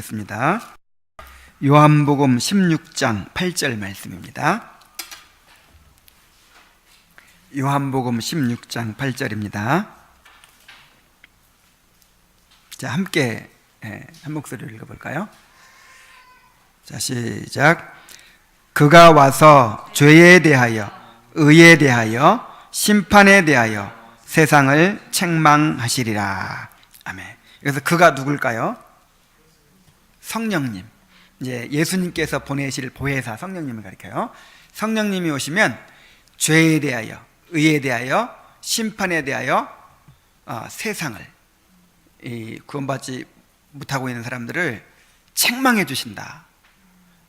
읽겠습니다. 요한복음 16장 8절 말씀입니다. 요한복음 16장 8절입니다. 자, 함께 한 목소리로 읽어볼까요? 자, 시작. 그가 와서 죄에 대하여, 의에 대하여, 심판에 대하여 세상을 책망하시리라. 아멘. 그래서 그가 누굴까요? 성령님. 이제 예수님께서 보내실 보혜사 성령님을 가리켜요. 성령님이 오시면 죄에 대하여, 의에 대하여, 심판에 대하여 세상을, 이 구원받지 못하고 있는 사람들을 책망해 주신다.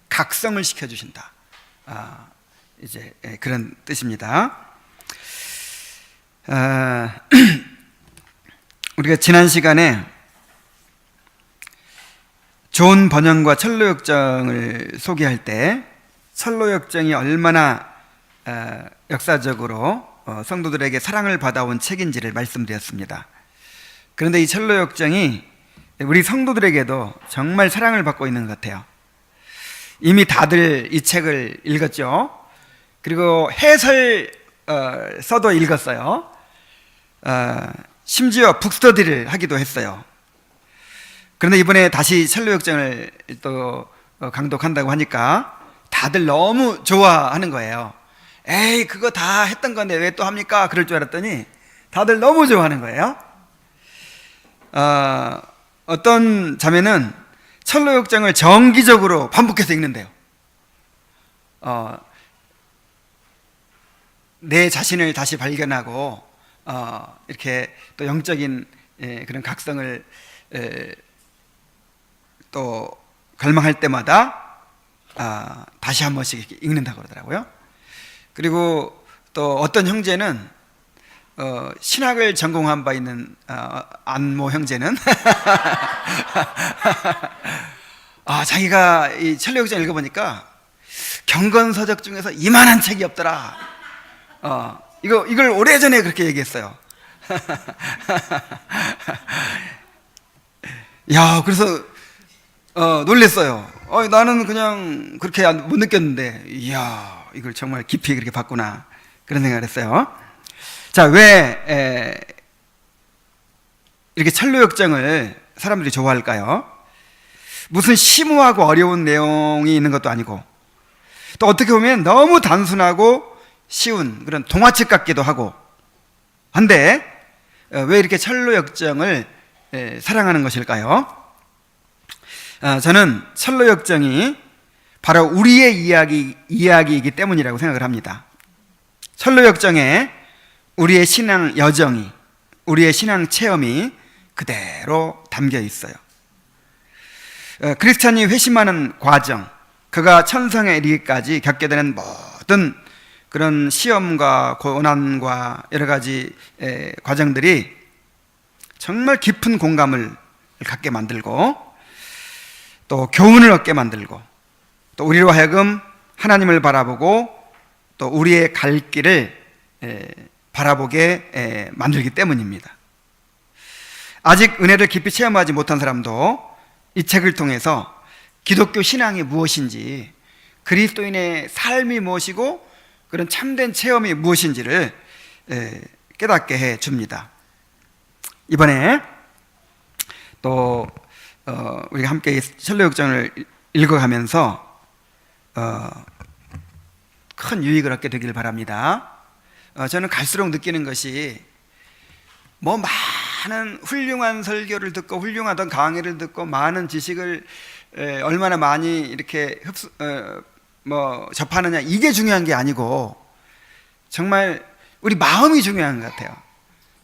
각성을 시켜 주신다. 이제 그런 뜻입니다. 우리가 지난 시간에 존 번영과 철로역정을 소개할 때 철로역정이 얼마나 역사적으로 성도들에게 사랑을 받아온 책인지를 말씀드렸습니다. 그런데 이 철로역정이 우리 성도들에게도 정말 사랑을 받고 있는 것 같아요. 이미 다들 이 책을 읽었죠. 그리고 해설 써도 읽었어요. 심지어 북스터디를 하기도 했어요. 그런데 이번에 다시 철로역정을 또 강독한다고 하니까 다들 너무 좋아하는 거예요. 에이, 그거 다 했던 건데 왜 또 합니까? 그럴 줄 알았더니 다들 너무 좋아하는 거예요. 어떤 자매는 철로역정을 정기적으로 반복해서 읽는데요. 내 자신을 다시 발견하고 이렇게 또 영적인 그런 각성을 또 갈망할 때마다 다시 한 번씩 이렇게 읽는다고 그러더라고요. 그리고 또 어떤 형제는 신학을 전공한 바 있는 안모 형제는 자기가 이 철로역정 읽어보니까 경건서적 중에서 이만한 책이 없더라. 이걸 오래전에 그렇게 얘기했어요. 야, 그래서 놀랬어요. 나는 그냥 그렇게 못 느꼈는데, 이야, 이걸 정말 깊이 그렇게 봤구나. 그런 생각을 했어요. 자, 왜 이렇게 철로역정을 사람들이 좋아할까요? 무슨 심오하고 어려운 내용이 있는 것도 아니고, 또 어떻게 보면 너무 단순하고 쉬운 그런 동화책 같기도 하고 한데, 왜 이렇게 철로역정을 사랑하는 것일까요? 저는 철로역정이 바로 우리의 이야기이기 때문이라고 생각을 합니다. 철로역정에 우리의 신앙 여정이, 우리의 신앙 체험이 그대로 담겨 있어요. 크리스찬이 회심하는 과정, 그가 천성에 이르기까지 겪게 되는 모든 그런 시험과 고난과 여러 가지 과정들이 정말 깊은 공감을 갖게 만들고 또 교훈을 얻게 만들고 또 우리로 하여금 하나님을 바라보고 또 우리의 갈 길을 바라보게 만들기 때문입니다. 아직 은혜를 깊이 체험하지 못한 사람도 이 책을 통해서 기독교 신앙이 무엇인지, 그리스도인의 삶이 무엇이고 그런 참된 체험이 무엇인지를 깨닫게 해줍니다. 이번에 또 우리가 함께 철로역정을 읽어가면서 큰 유익을 얻게 되길 바랍니다. 저는 갈수록 느끼는 것이 뭐 많은 훌륭한 설교를 듣고 훌륭하던 강의를 듣고 많은 지식을 얼마나 많이 이렇게 접하느냐, 이게 중요한 게 아니고 정말 우리 마음이 중요한 것 같아요.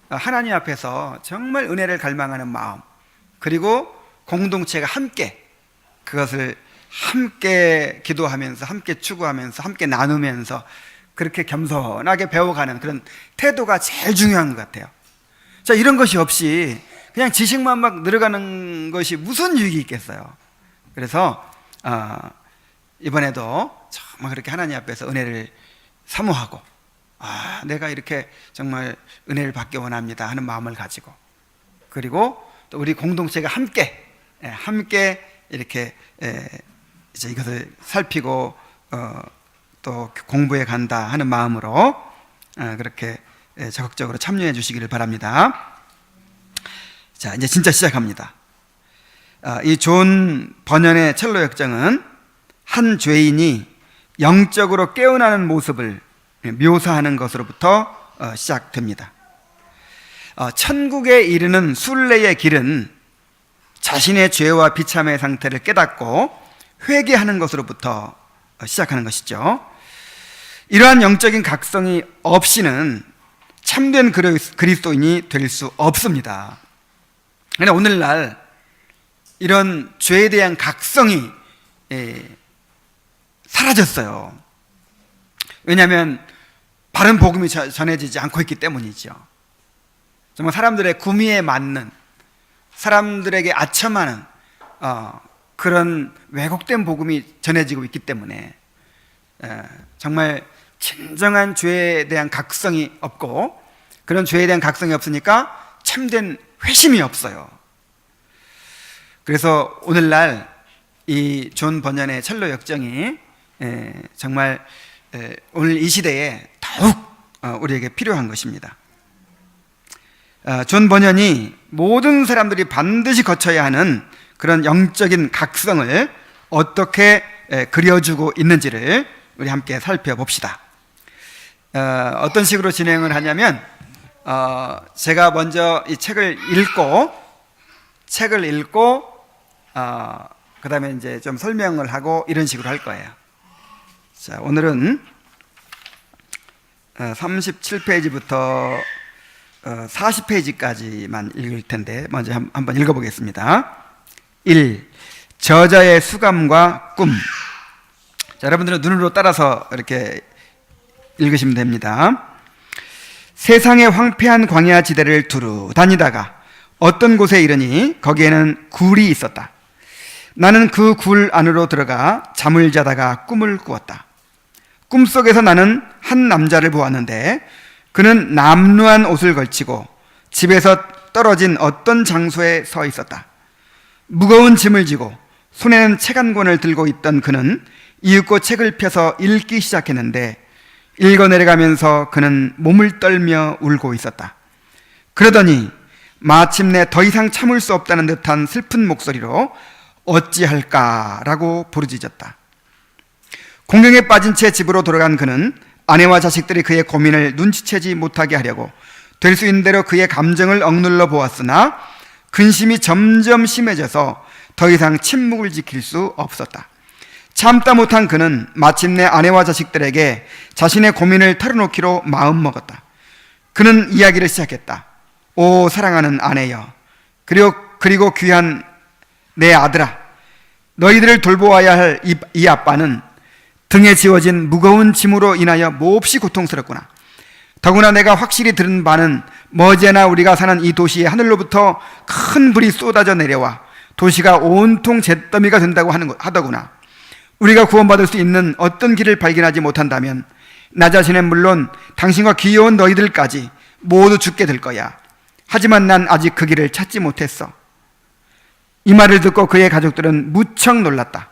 하나님 앞에서 정말 은혜를 갈망하는 마음, 그리고 공동체가 함께 그것을 함께 기도하면서 함께 추구하면서 함께 나누면서 그렇게 겸손하게 배워가는 그런 태도가 제일 중요한 것 같아요. 자, 이런 것이 없이 그냥 지식만 막 늘어가는 것이 무슨 유익이 있겠어요. 그래서 이번에도 정말 그렇게 하나님 앞에서 은혜를 사모하고 내가 이렇게 정말 은혜를 받기 원합니다 하는 마음을 가지고, 그리고 또 우리 공동체가 함께 이렇게 이제 이것을 살피고 또 공부해 간다 하는 마음으로 그렇게 적극적으로 참여해 주시기를 바랍니다. 자, 이제 진짜 시작합니다. 이 존 버년의 첼로 역정은 한 죄인이 영적으로 깨어나는 모습을 묘사하는 것으로부터 시작됩니다. 천국에 이르는 순례의 길은 자신의 죄와 비참의 상태를 깨닫고 회개하는 것으로부터 시작하는 것이죠. 이러한 영적인 각성이 없이는 참된 그리스도인이 될 수 없습니다. 그런데 오늘날 이런 죄에 대한 각성이 사라졌어요. 왜냐하면 바른 복음이 전해지지 않고 있기 때문이죠. 정말 사람들의 구미에 맞는, 사람들에게 아첨하는 그런 왜곡된 복음이 전해지고 있기 때문에 정말 진정한 죄에 대한 각성이 없고, 그런 죄에 대한 각성이 없으니까 참된 회심이 없어요. 그래서 오늘날 이 존 버년의 첼로 역정이 정말 오늘 이 시대에 더욱 우리에게 필요한 것입니다. 존 버년이 모든 사람들이 반드시 거쳐야 하는 그런 영적인 각성을 어떻게 그려주고 있는지를 우리 함께 살펴봅시다. 어떤 식으로 진행을 하냐면 제가 먼저 이 책을 읽고 그 다음에 이제 좀 설명을 하고 이런 식으로 할 거예요. 자, 오늘은 37페이지부터 40페이지까지만 읽을 텐데 먼저 한번 읽어보겠습니다. 1. 저자의 수감과 꿈. 자, 여러분들은 눈으로 따라서 이렇게 읽으시면 됩니다. 세상의 황폐한 광야 지대를 두루 다니다가 어떤 곳에 이르니 거기에는 굴이 있었다. 나는 그 굴 안으로 들어가 잠을 자다가 꿈을 꾸었다. 꿈속에서 나는 한 남자를 보았는데 그는 남루한 옷을 걸치고 집에서 떨어진 어떤 장소에 서 있었다. 무거운 짐을 지고 손에는 책 한 권을 들고 있던 그는 이윽고 책을 펴서 읽기 시작했는데 읽어 내려가면서 그는 몸을 떨며 울고 있었다. 그러더니 마침내 더 이상 참을 수 없다는 듯한 슬픈 목소리로 어찌할까라고 부르짖었다. 공경에 빠진 채 집으로 돌아간 그는 아내와 자식들이 그의 고민을 눈치채지 못하게 하려고 될 수 있는 대로 그의 감정을 억눌러 보았으나 근심이 점점 심해져서 더 이상 침묵을 지킬 수 없었다. 참다 못한 그는 마침내 아내와 자식들에게 자신의 고민을 털어놓기로 마음먹었다. 그는 이야기를 시작했다. 오 사랑하는 아내여, 그리고 귀한 내 아들아, 너희들을 돌보아야 할 이 아빠는 등에 지워진 무거운 짐으로 인하여 몹시 고통스럽구나. 더구나 내가 확실히 들은 바는 머지않아 우리가 사는 이 도시의 하늘로부터 큰 불이 쏟아져 내려와 도시가 온통 잿더미가 된다고 하더구나. 우리가 구원받을 수 있는 어떤 길을 발견하지 못한다면 나 자신은 물론 당신과 귀여운 너희들까지 모두 죽게 될 거야. 하지만 난 아직 그 길을 찾지 못했어. 이 말을 듣고 그의 가족들은 무척 놀랐다.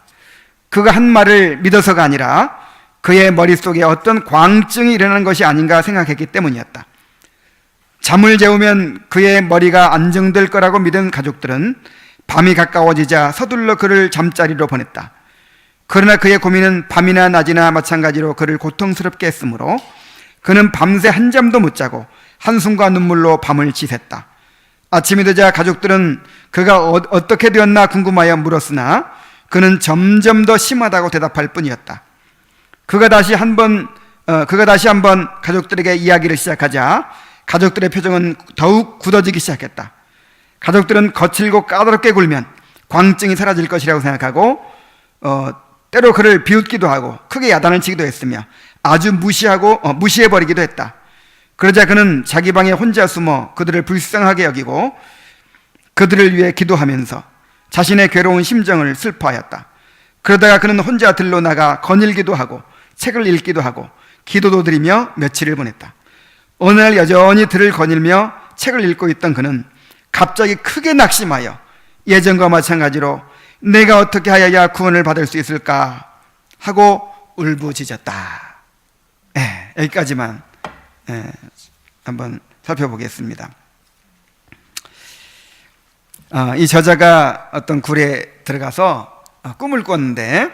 그가 한 말을 믿어서가 아니라 그의 머릿속에 어떤 광증이 일어나는 것이 아닌가 생각했기 때문이었다. 잠을 재우면 그의 머리가 안정될 거라고 믿은 가족들은 밤이 가까워지자 서둘러 그를 잠자리로 보냈다. 그러나 그의 고민은 밤이나 낮이나 마찬가지로 그를 고통스럽게 했으므로 그는 밤새 한 잠도 못 자고 한숨과 눈물로 밤을 지샜다. 아침이 되자 가족들은 그가 어떻게 되었나 궁금하여 물었으나 그는 점점 더 심하다고 대답할 뿐이었다. 그가 다시 한번 가족들에게 이야기를 시작하자 가족들의 표정은 더욱 굳어지기 시작했다. 가족들은 거칠고 까다롭게 굴면 광증이 사라질 것이라고 생각하고 때로 그를 비웃기도 하고 크게 야단을 치기도 했으며 아주 무시해버리기도 했다. 그러자 그는 자기 방에 혼자 숨어 그들을 불쌍하게 여기고 그들을 위해 기도하면서 자신의 괴로운 심정을 슬퍼하였다. 그러다가 그는 혼자 들로 나가 거닐기도 하고 책을 읽기도 하고 기도도 드리며 며칠을 보냈다. 어느 날 여전히 들을 거닐며 책을 읽고 있던 그는 갑자기 크게 낙심하여 예전과 마찬가지로 내가 어떻게 하여야 구원을 받을 수 있을까 하고 울부짖었다. 여기까지만 한번 살펴보겠습니다. 이 저자가 어떤 굴에 들어가서 꿈을 꿨는데,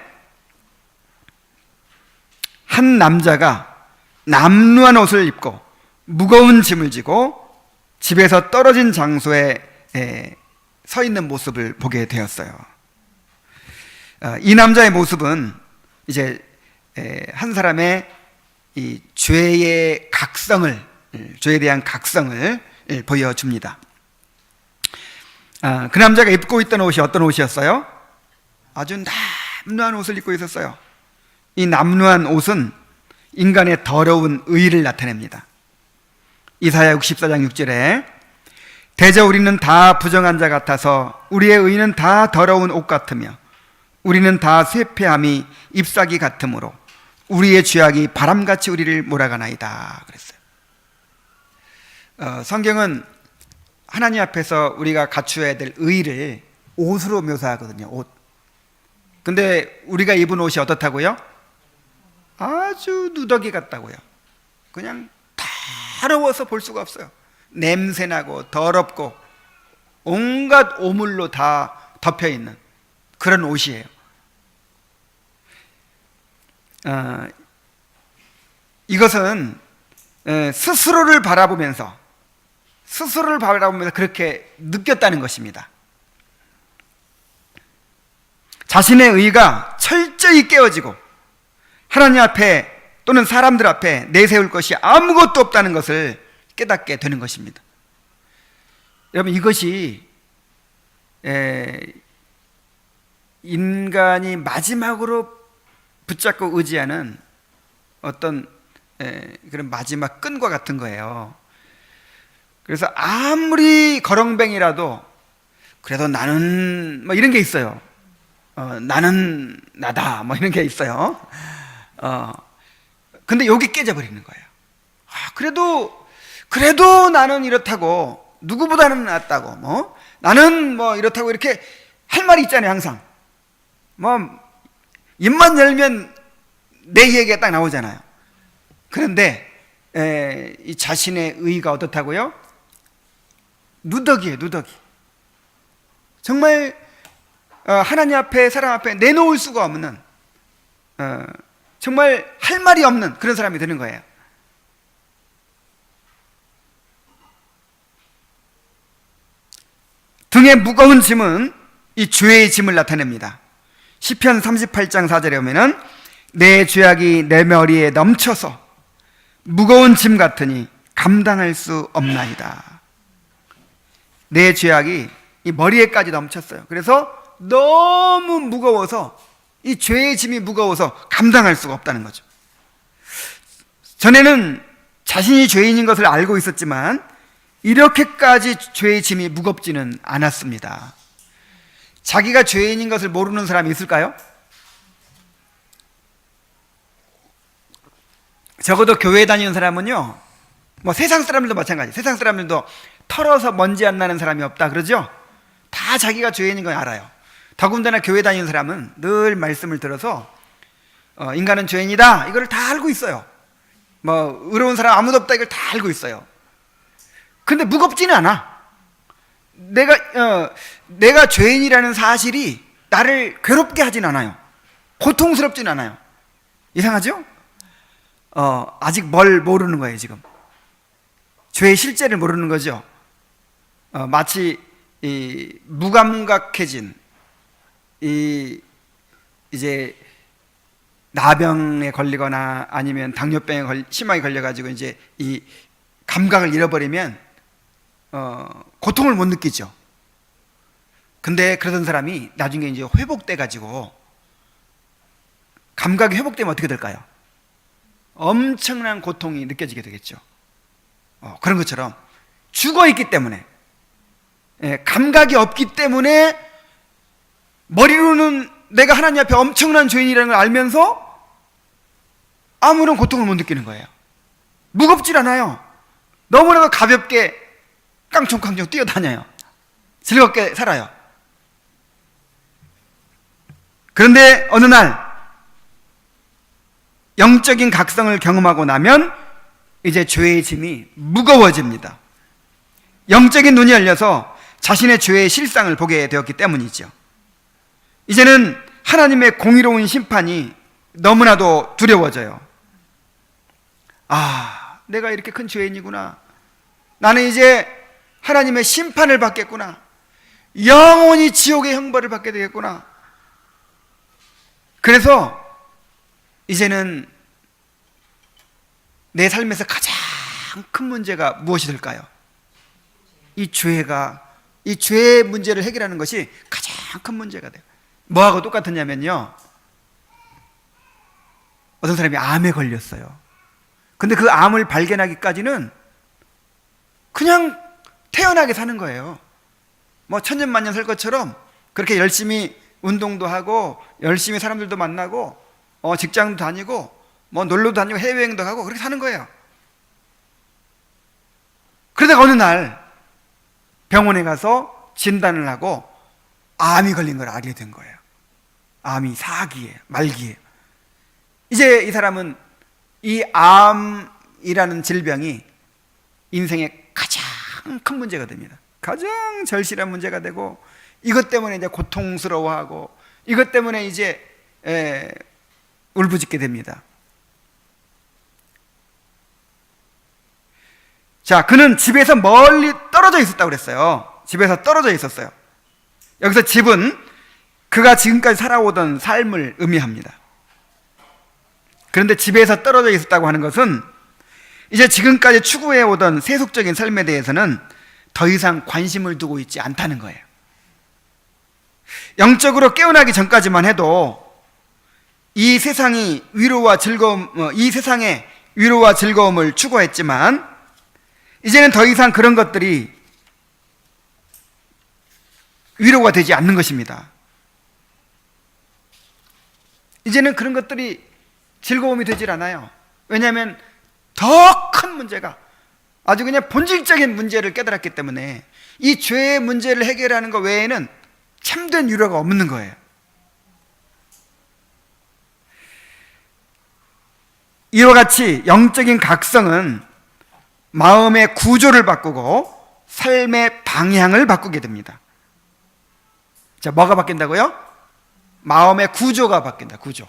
한 남자가 남루한 옷을 입고 무거운 짐을 지고 집에서 떨어진 장소에 서 있는 모습을 보게 되었어요. 이 남자의 모습은 이제 한 사람의 이 죄에 대한 각성을 보여줍니다. 그 남자가 입고 있던 옷이 어떤 옷이었어요? 아주 남루한 옷을 입고 있었어요. 이 남루한 옷은 인간의 더러운 의를 나타냅니다. 이사야 64장 6절에 대저 우리는 다 부정한 자 같아서 우리의 의는 다 더러운 옷 같으며 우리는 다 쇠폐함이 잎사귀 같으므로 우리의 죄악이 바람같이 우리를 몰아가나이다 그랬어요. 성경은 하나님 앞에서 우리가 갖추어야 될 의를 옷으로 묘사하거든요. 옷. 근데 우리가 입은 옷이 어떻다고요? 아주 누더기 같다고요. 그냥 더러워서 볼 수가 없어요. 냄새나고 더럽고 온갖 오물로 다 덮여있는 그런 옷이에요. 이것은 스스로를 바라보면서 그렇게 느꼈다는 것입니다. 자신의 의가 철저히 깨어지고 하나님 앞에 또는 사람들 앞에 내세울 것이 아무것도 없다는 것을 깨닫게 되는 것입니다. 여러분, 이것이 인간이 마지막으로 붙잡고 의지하는 어떤 그런 마지막 끈과 같은 거예요. 그래서 아무리 거렁뱅이라도 그래도 나는 뭐 이런 게 있어요. 나는 나다 뭐 이런 게 있어요. 근데 여기 깨져버리는 거예요. 그래도 나는 이렇다고, 누구보다는 낫다고, 뭐 나는 뭐 이렇다고 이렇게 할 말이 있잖아요. 항상 뭐 입만 열면 내 얘기가 딱 나오잖아요. 그런데 이 자신의 의가 어떻다고요? 누더기예요. 누더기. 정말 하나님 앞에, 사람 앞에 내놓을 수가 없는, 정말 할 말이 없는 그런 사람이 되는 거예요. 등에 무거운 짐은 이 죄의 짐을 나타냅니다. 시편 38장 4절에 보면은 내 죄악이 내 머리에 넘쳐서 무거운 짐 같으니 감당할 수 없나이다. 내 죄악이 이 머리에까지 넘쳤어요. 그래서 너무 무거워서, 이 죄의 짐이 무거워서 감당할 수가 없다는 거죠. 전에는 자신이 죄인인 것을 알고 있었지만 이렇게까지 죄의 짐이 무겁지는 않았습니다. 자기가 죄인인 것을 모르는 사람이 있을까요? 적어도 교회 다니는 사람은요, 뭐 세상 사람들도 마찬가지. 세상 사람들도 털어서 먼지 안 나는 사람이 없다 그러죠? 다 자기가 죄인인 걸 알아요. 더군다나 교회 다니는 사람은 늘 말씀을 들어서 인간은 죄인이다 이걸 다 알고 있어요. 뭐 의로운 사람 아무도 없다 이걸 다 알고 있어요. 근데 무겁지는 않아. 내가 죄인이라는 사실이 나를 괴롭게 하진 않아요. 고통스럽진 않아요. 이상하죠? 아직 뭘 모르는 거예요. 지금 죄의 실제를 모르는 거죠. 마치 이 무감각해진 이제 나병에 걸리거나 아니면 당뇨병에 심하게 걸려가지고 이제 이 감각을 잃어버리면 고통을 못 느끼죠. 근데 그러던 사람이 나중에 이제 회복돼 가지고 감각이 회복되면 어떻게 될까요? 엄청난 고통이 느껴지게 되겠죠. 그런 것처럼 죽어 있기 때문에, 감각이 없기 때문에 머리로는 내가 하나님 앞에 엄청난 죄인이라는 걸 알면서 아무런 고통을 못 느끼는 거예요. 무겁질 않아요. 너무나도 가볍게 깡총깡총 뛰어다녀요. 즐겁게 살아요. 그런데 어느 날 영적인 각성을 경험하고 나면 이제 죄의 짐이 무거워집니다. 영적인 눈이 열려서 자신의 죄의 실상을 보게 되었기 때문이죠. 이제는 하나님의 공의로운 심판이 너무나도 두려워져요. 아, 내가 이렇게 큰 죄인이구나. 나는 이제 하나님의 심판을 받겠구나. 영원히 지옥의 형벌을 받게 되겠구나. 그래서 이제는 내 삶에서 가장 큰 문제가 무엇이 될까요? 이 죄의 문제를 해결하는 것이 가장 큰 문제가 돼요. 뭐하고 똑같았냐면요, 어떤 사람이 암에 걸렸어요. 근데 그 암을 발견하기까지는 그냥 태연하게 사는 거예요. 뭐 천년만년 살 것처럼 그렇게 열심히 운동도 하고 열심히 사람들도 만나고 직장도 다니고 뭐 놀러도 다니고 해외여행도 가고 그렇게 사는 거예요. 그러다가 어느 날 병원에 가서 진단을 하고 암이 걸린 걸 알게 된 거예요. 암이 4기예요. 말기예요. 이제 이 사람은 이 암이라는 질병이 인생의 가장 큰 문제가 됩니다. 가장 절실한 문제가 되고, 이것 때문에 이제 고통스러워하고, 이것 때문에 이제 울부짖게 됩니다. 자, 그는 집에서 멀리 떨어져 있었다고 그랬어요. 집에서 떨어져 있었어요. 여기서 집은 그가 지금까지 살아오던 삶을 의미합니다. 그런데 집에서 떨어져 있었다고 하는 것은 이제 지금까지 추구해오던 세속적인 삶에 대해서는 더 이상 관심을 두고 있지 않다는 거예요. 영적으로 깨어나기 전까지만 해도 이 세상의 위로와 즐거움을 추구했지만, 이제는 더 이상 그런 것들이 위로가 되지 않는 것입니다. 이제는 그런 것들이 즐거움이 되질 않아요. 왜냐하면 더 큰 문제가, 아주 그냥 본질적인 문제를 깨달았기 때문에 이 죄의 문제를 해결하는 것 외에는 참된 위로가 없는 거예요. 이와 같이 영적인 각성은 마음의 구조를 바꾸고 삶의 방향을 바꾸게 됩니다. 자, 뭐가 바뀐다고요? 마음의 구조가 바뀐다. 구조.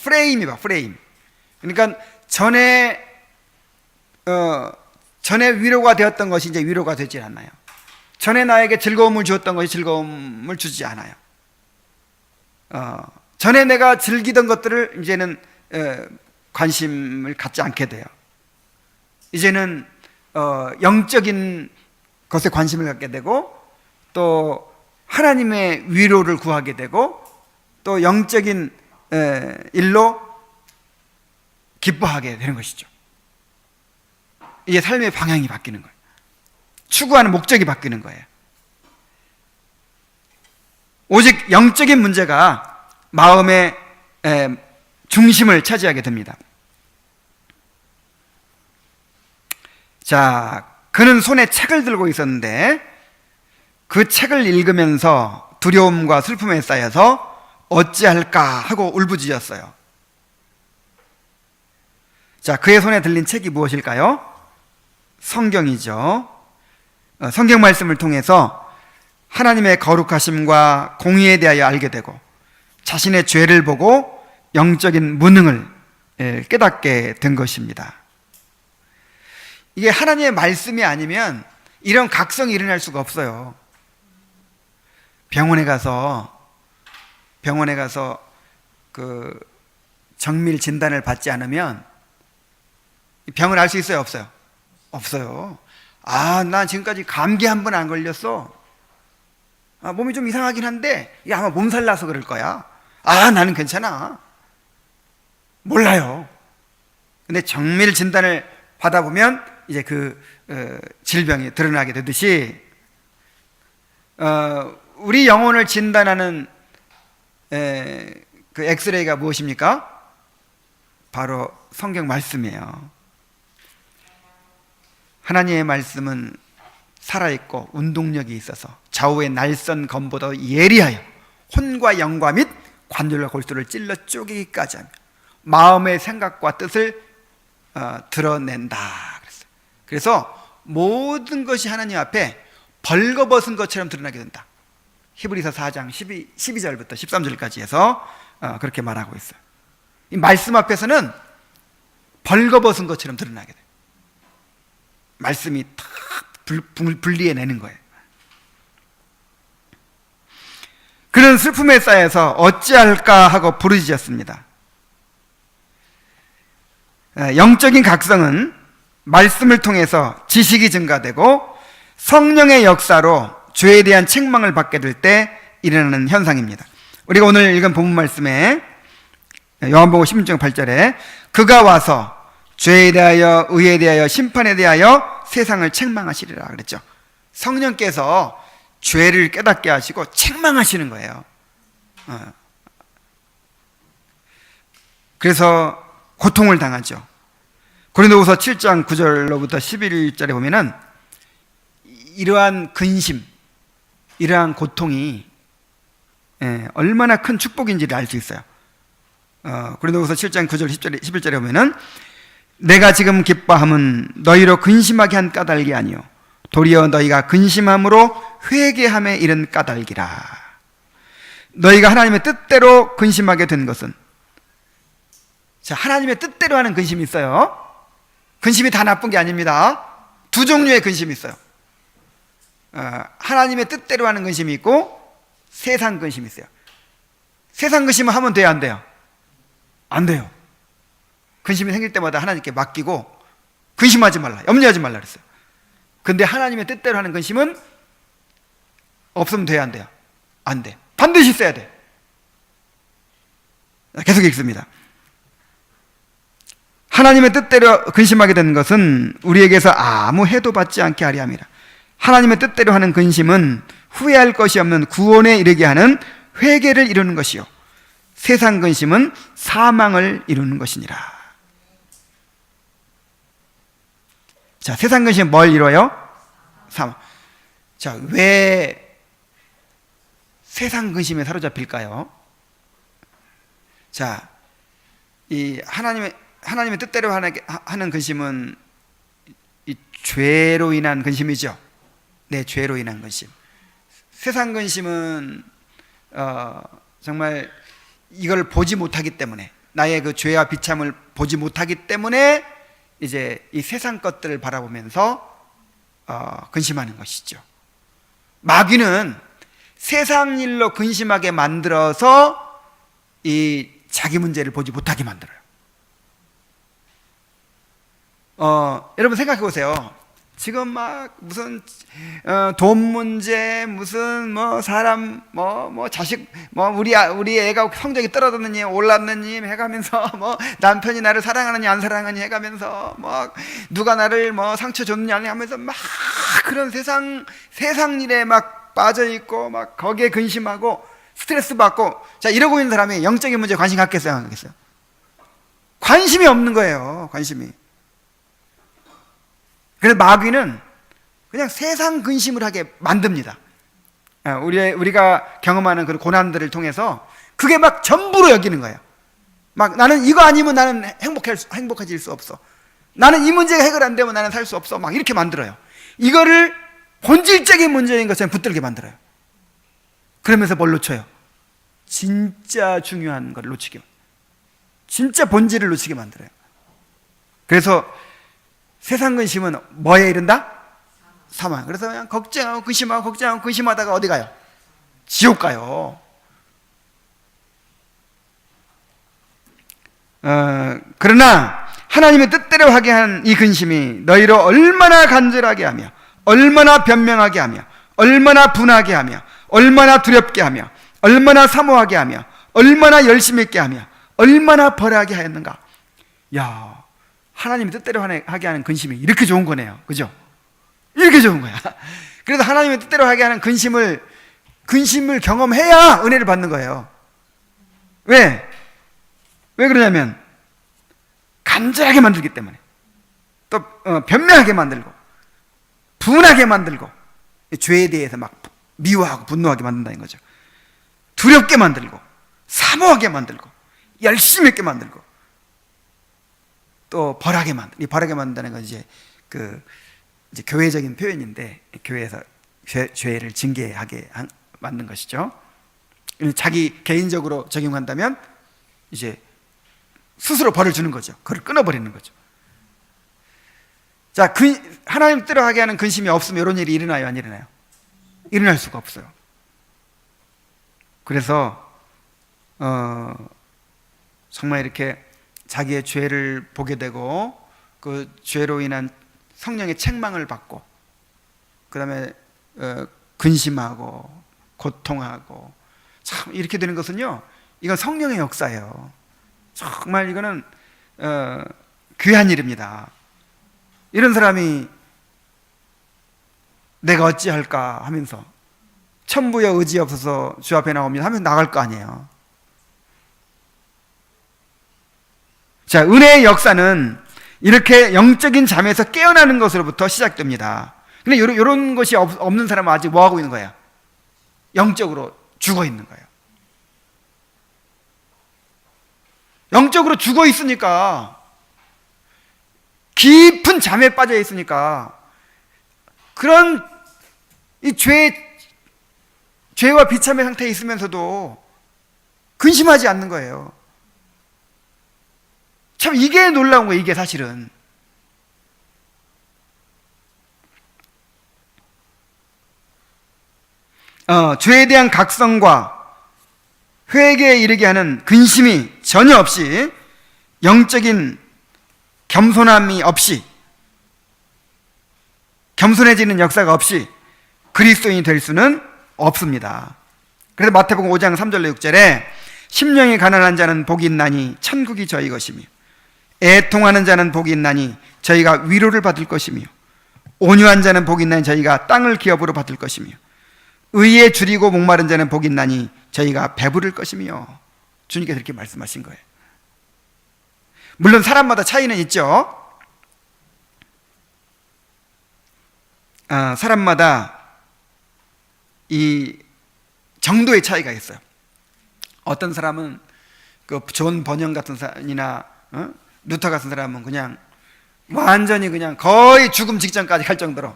프레임이다. 프레임. 그러니까 전에 위로가 되었던 것이 이제 위로가 되지 않아요. 전에 나에게 즐거움을 주었던 것이 즐거움을 주지 않아요. 전에 내가 즐기던 것들을 이제는 관심을 갖지 않게 돼요. 이제는 영적인 것에 관심을 갖게 되고, 또 하나님의 위로를 구하게 되고, 또 영적인 일로 기뻐하게 되는 것이죠. 이게 삶의 방향이 바뀌는 거예요. 추구하는 목적이 바뀌는 거예요. 오직 영적인 문제가 마음의 중심을 차지하게 됩니다. 자, 그는 손에 책을 들고 있었는데 그 책을 읽으면서 두려움과 슬픔에 쌓여서 어찌할까 하고 울부짖었어요. 자, 그의 손에 들린 책이 무엇일까요? 성경이죠. 성경 말씀을 통해서 하나님의 거룩하심과 공의에 대하여 알게 되고, 자신의 죄를 보고 영적인 무능을 깨닫게 된 것입니다. 이게 하나님의 말씀이 아니면 이런 각성이 일어날 수가 없어요. 병원에 가서 그 정밀 진단을 받지 않으면 병을 알 수 있어요, 없어요? 없어요. 난 지금까지 감기 한 번 안 걸렸어. 몸이 좀 이상하긴 한데 이게 아마 몸살 나서 그럴 거야. 나는 괜찮아. 몰라요. 근데 정밀 진단을 받아보면 이제 그 질병이 드러나게 되듯이, 우리 영혼을 진단하는 그 엑스레이가 무엇입니까? 바로 성경 말씀이에요. 하나님의 말씀은 살아있고 운동력이 있어서 좌우의 날선 검보다 예리하여 혼과 영과 및 관절과 골수를 찔러 쪼개기까지 하며 마음의 생각과 뜻을 드러낸다 그랬어요. 그래서 모든 것이 하나님 앞에 벌거벗은 것처럼 드러나게 된다. 히브리서 4장 12절부터 13절까지 해서 그렇게 말하고 있어요. 이 말씀 앞에서는 벌거벗은 것처럼 드러나게 돼요. 말씀이 다 분리해내는 거예요. 그는 슬픔에 쌓여서 어찌할까 하고 부르짖었습니다. 영적인 각성은 말씀을 통해서 지식이 증가되고 성령의 역사로 죄에 대한 책망을 받게 될 때 일어나는 현상입니다. 우리가 오늘 읽은 본문 말씀에 요한복음 16장 8절에 그가 와서 죄에 대하여 의에 대하여 심판에 대하여 세상을 책망하시리라 그랬죠. 성령께서 죄를 깨닫게 하시고 책망하시는 거예요. 그래서 고통을 당하죠. 고린도후서 7장 9절로부터 11절에 보면은 이러한 근심, 이러한 고통이 얼마나 큰 축복인지를 알 수 있어요. 고린도후서 7장 9절 11절에 보면은 내가 지금 기뻐함은 너희로 근심하게 한 까닭이 아니요 도리어 너희가 근심함으로 회개함에 이른 까닭이라. 너희가 하나님의 뜻대로 근심하게 된 것은, 자, 하나님의 뜻대로 하는 근심이 있어요. 근심이 다 나쁜 게 아닙니다. 두 종류의 근심이 있어요. 하나님의 뜻대로 하는 근심이 있고 세상 근심이 있어요. 세상 근심은 하면 돼요, 안 돼요? 안 돼요. 근심이 생길 때마다 하나님께 맡기고 근심하지 말라, 염려하지 말라 그랬어요. 근데 하나님의 뜻대로 하는 근심은 없으면 돼요, 안 돼요? 안 돼. 반드시 있어야 돼. 계속 읽습니다. 하나님의 뜻대로 근심하게 된 것은 우리에게서 아무 해도 받지 않게 하려 함이라. 하나님의 뜻대로 하는 근심은 후회할 것이 없는 구원에 이르게 하는 회개를 이루는 것이요 세상 근심은 사망을 이루는 것이니라. 자, 세상 근심은 뭘 이뤄요? 사망. 자, 왜 세상 근심에 사로잡힐까요? 자, 이 하나님의 뜻대로 하는 근심은 이 죄로 인한 근심이죠. 네, 죄로 인한 근심. 세상 근심은 정말 이걸 보지 못하기 때문에, 나의 그 죄와 비참을 보지 못하기 때문에 이제 이 세상 것들을 바라보면서 근심하는 것이죠. 마귀는 세상 일로 근심하게 만들어서 이 자기 문제를 보지 못하게 만들어요. 여러분 생각해 보세요. 지금 막 무슨 돈 문제, 무슨 뭐 사람 뭐 자식 우리 애가 성적이 떨어졌느니 올랐느니 해가면서 뭐 남편이 나를 사랑하느니 안 사랑하느니 해가면서 뭐 누가 나를 뭐 상처 줬느냐 하면서 막 그런 세상 일에 막 빠져 있고 막 거기에 근심하고 스트레스 받고, 자, 이러고 있는 사람이 영적인 문제에 관심 갖겠어요, 안 갖겠어요? 관심이 없는 거예요, 관심이. 그래서 마귀는 그냥 세상 근심을 하게 만듭니다. 우리가 경험하는 그런 고난들을 통해서 그게 막 전부로 여기는 거예요. 막 나는 이거 아니면 나는 행복해질 수 없어. 나는 이 문제가 해결 안 되면 나는 살 수 없어. 막 이렇게 만들어요. 이거를 본질적인 문제인 것처럼 붙들게 만들어요. 그러면서 뭘 놓쳐요? 진짜 중요한 걸 놓치게, 진짜 본질을 놓치게 만들어요. 그래서 세상 근심은 뭐에 이른다? 사망. 그래서 그냥 걱정하고 근심하다가 어디 가요? 지옥 가요. 그러나 하나님의 뜻대로 하게 한 이 근심이 너희로 얼마나 간절하게 하며 얼마나 변명하게 하며 얼마나 분하게 하며 얼마나 두렵게 하며 얼마나 사모하게 하며 얼마나 열심히 있게 하며 얼마나 벌하게 하였는가. 야, 하나님의 뜻대로 하게 하는 근심이 이렇게 좋은 거네요. 그죠? 이렇게 좋은 거야. 그래서 하나님의 뜻대로 하게 하는 근심을 경험해야 은혜를 받는 거예요. 왜 그러냐면 간절하게 만들기 때문에, 또 변명하게 만들고 분하게 만들고 죄에 대해서 막 미워하고 분노하게 만든다는 거죠. 두렵게 만들고, 사모하게 만들고, 열심히 있게 만들고, 또 벌하게 만들고. 이 벌하게 만든다는 건 이제 이제 교회적인 표현인데, 교회에서 죄를 징계하게 만든 것이죠. 자기 개인적으로 적용한다면 이제 스스로 벌을 주는 거죠. 그걸 끊어버리는 거죠. 자, 하나님 뜻대로 하게 하는 근심이 없으면 이런 일이 일어나요, 안 일어나요? 일어날 수가 없어요. 그래서 정말 이렇게 자기의 죄를 보게 되고, 그 죄로 인한 성령의 책망을 받고, 그 다음에 근심하고 고통하고, 참 이렇게 되는 것은요, 이건 성령의 역사예요. 정말 이거는 귀한 일입니다. 이런 사람이 내가 어찌할까 하면서 천부여 의지 없어서 주 앞에 나옵니다 하면 나갈 거 아니에요. 자, 은혜의 역사는 이렇게 영적인 잠에서 깨어나는 것으로부터 시작됩니다. 근데 이런 것이 없는 사람은 아직 뭐 하고 있는 거야? 영적으로 죽어 있는 거예요. 영적으로 죽어 있으니까, 깊은 잠에 빠져 있으니까, 그런 이 죄와 비참의 상태에 있으면서도 근심하지 않는 거예요. 참 이게 놀라운 거예요, 이게 사실은. 죄에 대한 각성과 회개에 이르게 하는 근심이 전혀 없이, 영적인 겸손함이 없이, 겸손해지는 역사가 없이 그리스도인이 될 수는 없습니다. 그래서 마태복음 5장 3절로 6절에 심령이 가난한 자는 복이 있나니 천국이 저희 것이며, 애통하는 자는 복이 있나니 저희가 위로를 받을 것이며, 온유한 자는 복이 있나니 저희가 땅을 기업으로 받을 것이며, 의에 줄이고 목마른 자는 복이 있나니 저희가 배부를 것이며. 주님께서 이렇게 말씀하신 거예요. 물론 사람마다 차이는 있죠. 사람마다 이 정도의 차이가 있어요. 어떤 사람은 그 존 번영 같은 사람이나 루터 같은 사람은 그냥 완전히 그냥 거의 죽음 직전까지 갈 정도로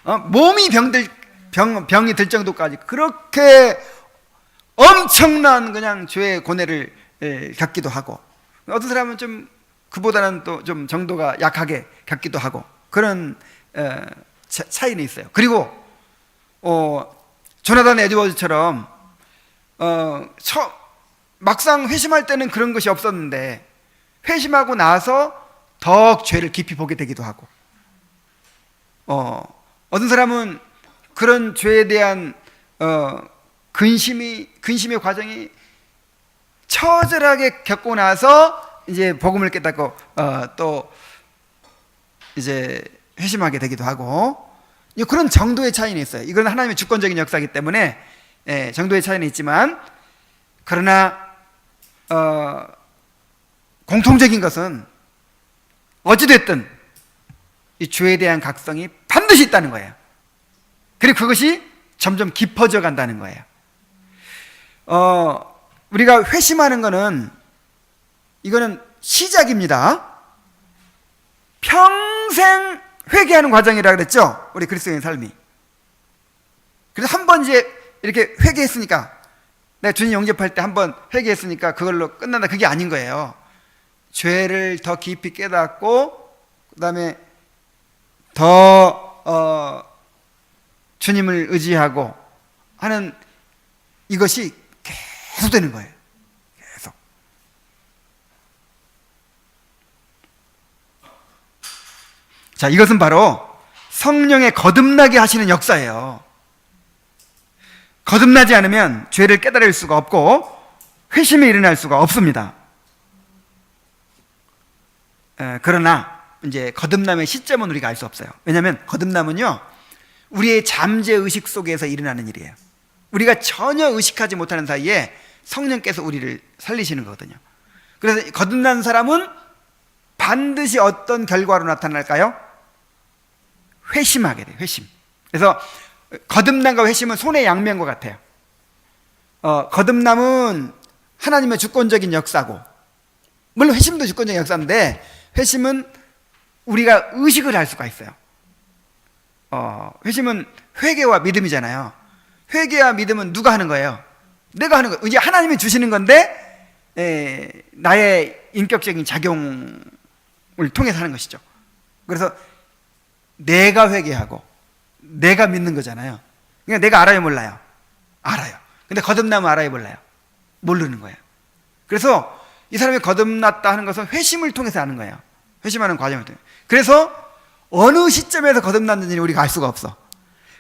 몸이 병이 들 정도까지 그렇게 엄청난 그냥 죄의 고뇌를 겪기도 하고, 어떤 사람은 좀 그보다는 또 좀 정도가 약하게 겪기도 하고, 그런 차이는 있어요. 그리고 조나단 에드워즈처럼 막상 회심할 때는 그런 것이 없었는데 회심하고 나서 더 죄를 깊이 보게 되기도 하고, 어떤 사람은 그런 죄에 대한 근심의 과정이 처절하게 겪고 나서 이제 복음을 깨닫고 또 이제 회심하게 되기도 하고, 그런 정도의 차이는 있어요. 이건 하나님의 주권적인 역사이기 때문에 정도의 차이는 있지만, 그러나 공통적인 것은 어찌됐든 이 죄에 대한 각성이 반드시 있다는 거예요. 그리고 그것이 점점 깊어져 간다는 거예요. 우리가 회심하는 거는, 이거는 시작입니다. 평생 회개하는 과정이라 그랬죠, 우리 그리스도인 삶이. 그래서 한 번 이제 이렇게 회개했으니까, 내가 주님 영접할 때 한 번 회개했으니까 그걸로 끝난다, 그게 아닌 거예요. 죄를 더 깊이 깨닫고, 그 다음에 더 주님을 의지하고 하는, 이것이 계속 되는 거예요. 계속. 자, 이것은 바로 성령의 거듭나게 하시는 역사예요. 거듭나지 않으면 죄를 깨달을 수가 없고 회심이 일어날 수가 없습니다. 그러나 이제 거듭남의 시점은 우리가 알 수 없어요. 왜냐하면 거듭남은요, 우리의 잠재 의식 속에서 일어나는 일이에요. 우리가 전혀 의식하지 못하는 사이에 성령께서 우리를 살리시는 거거든요. 그래서 거듭난 사람은 반드시 어떤 결과로 나타날까요? 회심하게 돼요. 회심. 그래서 거듭남과 회심은 손의 양면과 같아요. 거듭남은 하나님의 주권적인 역사고, 물론 회심도 주권적인 역사인데 회심은 우리가 의식을 할 수가 있어요. 회심은 회개와 믿음이잖아요. 회개와 믿음은 누가 하는 거예요? 내가 하는 거예요. 이제 하나님이 주시는 건데 나의 인격적인 작용을 통해서 하는 것이죠. 그래서 내가 회개하고 내가 믿는 거잖아요. 그러니까 내가 알아요, 몰라요? 알아요. 근데 거듭나면 알아요, 몰라요? 모르는 거예요. 그래서 이 사람이 거듭났다 하는 것은 회심을 통해서 하는 거예요. 회심하는 과정을 통해서. 그래서 어느 시점에서 거듭났는지는 우리가 알 수가 없어.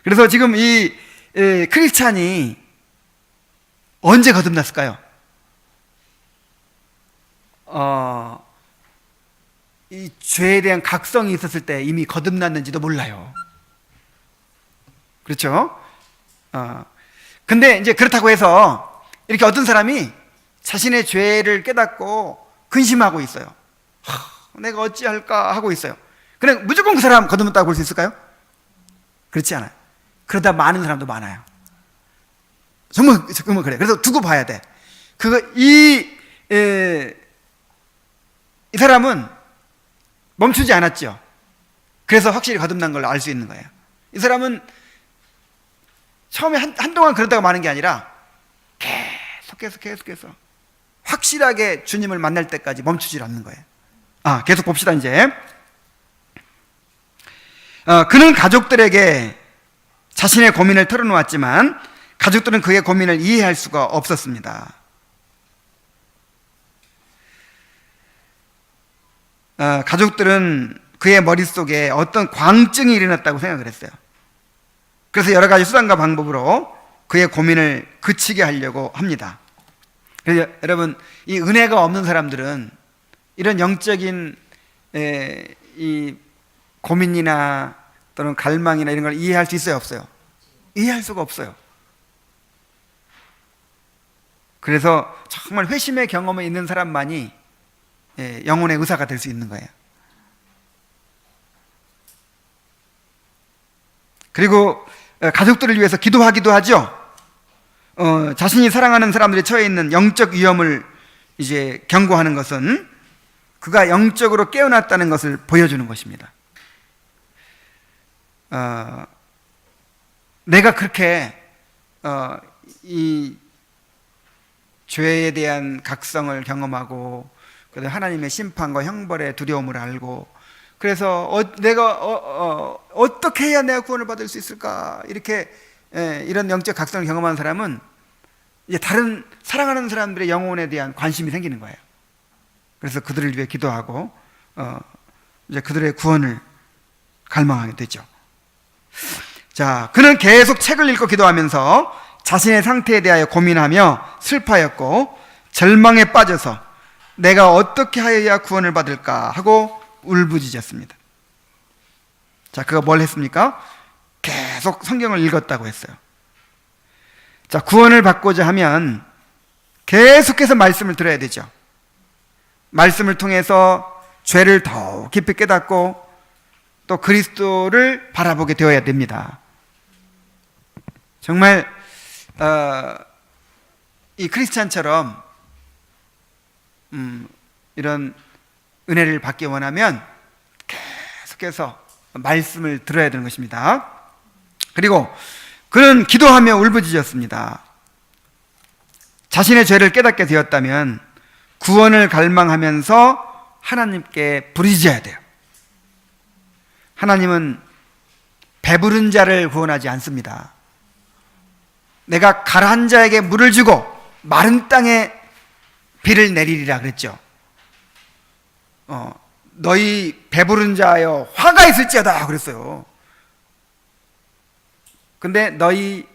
그래서 지금 이 크리스찬이 언제 거듭났을까요? 이 죄에 대한 각성이 있었을 때 이미 거듭났는지도 몰라요. 그렇죠? 근데 이제 그렇다고 해서 이렇게 어떤 사람이 자신의 죄를 깨닫고 근심하고 있어요. 내가 어찌할까 하고 있어요. 그냥 무조건 그 사람 거듭났다고 볼 수 있을까요? 그렇지 않아요. 그러다 많은 사람도 많아요. 정말 그래. 그래서 두고 봐야 돼. 이 사람은 멈추지 않았죠. 그래서 확실히 거듭난 걸 알 수 있는 거예요. 이 사람은 처음에 한동안 그러다가 마는 게 아니라 계속해서 확실하게 주님을 만날 때까지 멈추질 않는 거예요. 계속 봅시다. 이제 그는 가족들에게 자신의 고민을 털어놓았지만 가족들은 그의 고민을 이해할 수가 없었습니다. 가족들은 그의 머릿속에 어떤 광증이 일어났다고 생각을 했어요. 그래서 여러 가지 수단과 방법으로 그의 고민을 그치게 하려고 합니다. 그래서 여러분, 이 은혜가 없는 사람들은 이런 영적인 이 고민이나 또는 갈망이나 이런 걸 이해할 수 있어요, 없어요? 이해할 수가 없어요. 그래서 정말 회심의 경험이 있는 사람만이 영혼의 의사가 될 수 있는 거예요. 그리고 가족들을 위해서 기도하기도 하죠. 자신이 사랑하는 사람들이 처해 있는 영적 위험을 이제 경고하는 것은 그가 영적으로 깨어났다는 것을 보여주는 것입니다. 내가 그렇게 이 죄에 대한 각성을 경험하고 하나님의 심판과 형벌의 두려움을 알고, 그래서 내가 어떻게 해야 내가 구원을 받을 수 있을까, 이렇게 이런 영적 각성을 경험하는 사람은 이제 다른 사랑하는 사람들의 영혼에 대한 관심이 생기는 거예요. 그래서 그들을 위해 기도하고 이제 그들의 구원을 갈망하게 되죠. 자, 그는 계속 책을 읽고 기도하면서 자신의 상태에 대하여 고민하며 슬퍼했고 절망에 빠져서 내가 어떻게 하여야 구원을 받을까 하고 울부짖었습니다. 자, 그가 뭘 했습니까? 계속 성경을 읽었다고 했어요. 자, 구원을 받고자 하면 계속해서 말씀을 들어야 되죠. 말씀을 통해서 죄를 더 깊이 깨닫고 또 그리스도를 바라보게 되어야 됩니다. 정말 이 크리스찬처럼 이런 은혜를 받기 원하면 계속해서 말씀을 들어야 되는 것입니다. 그리고 그는 기도하며 울부짖었습니다. 자신의 죄를 깨닫게 되었다면 구원을 갈망하면서 하나님께 부르짖어야 돼요. 하나님은 배부른 자를 구원하지 않습니다. 내가 가라앉은 자에게 물을 주고 마른 땅에 비를 내리리라 그랬죠. 너희 배부른 자여 화가 있을지어다 그랬어요. 근데 너희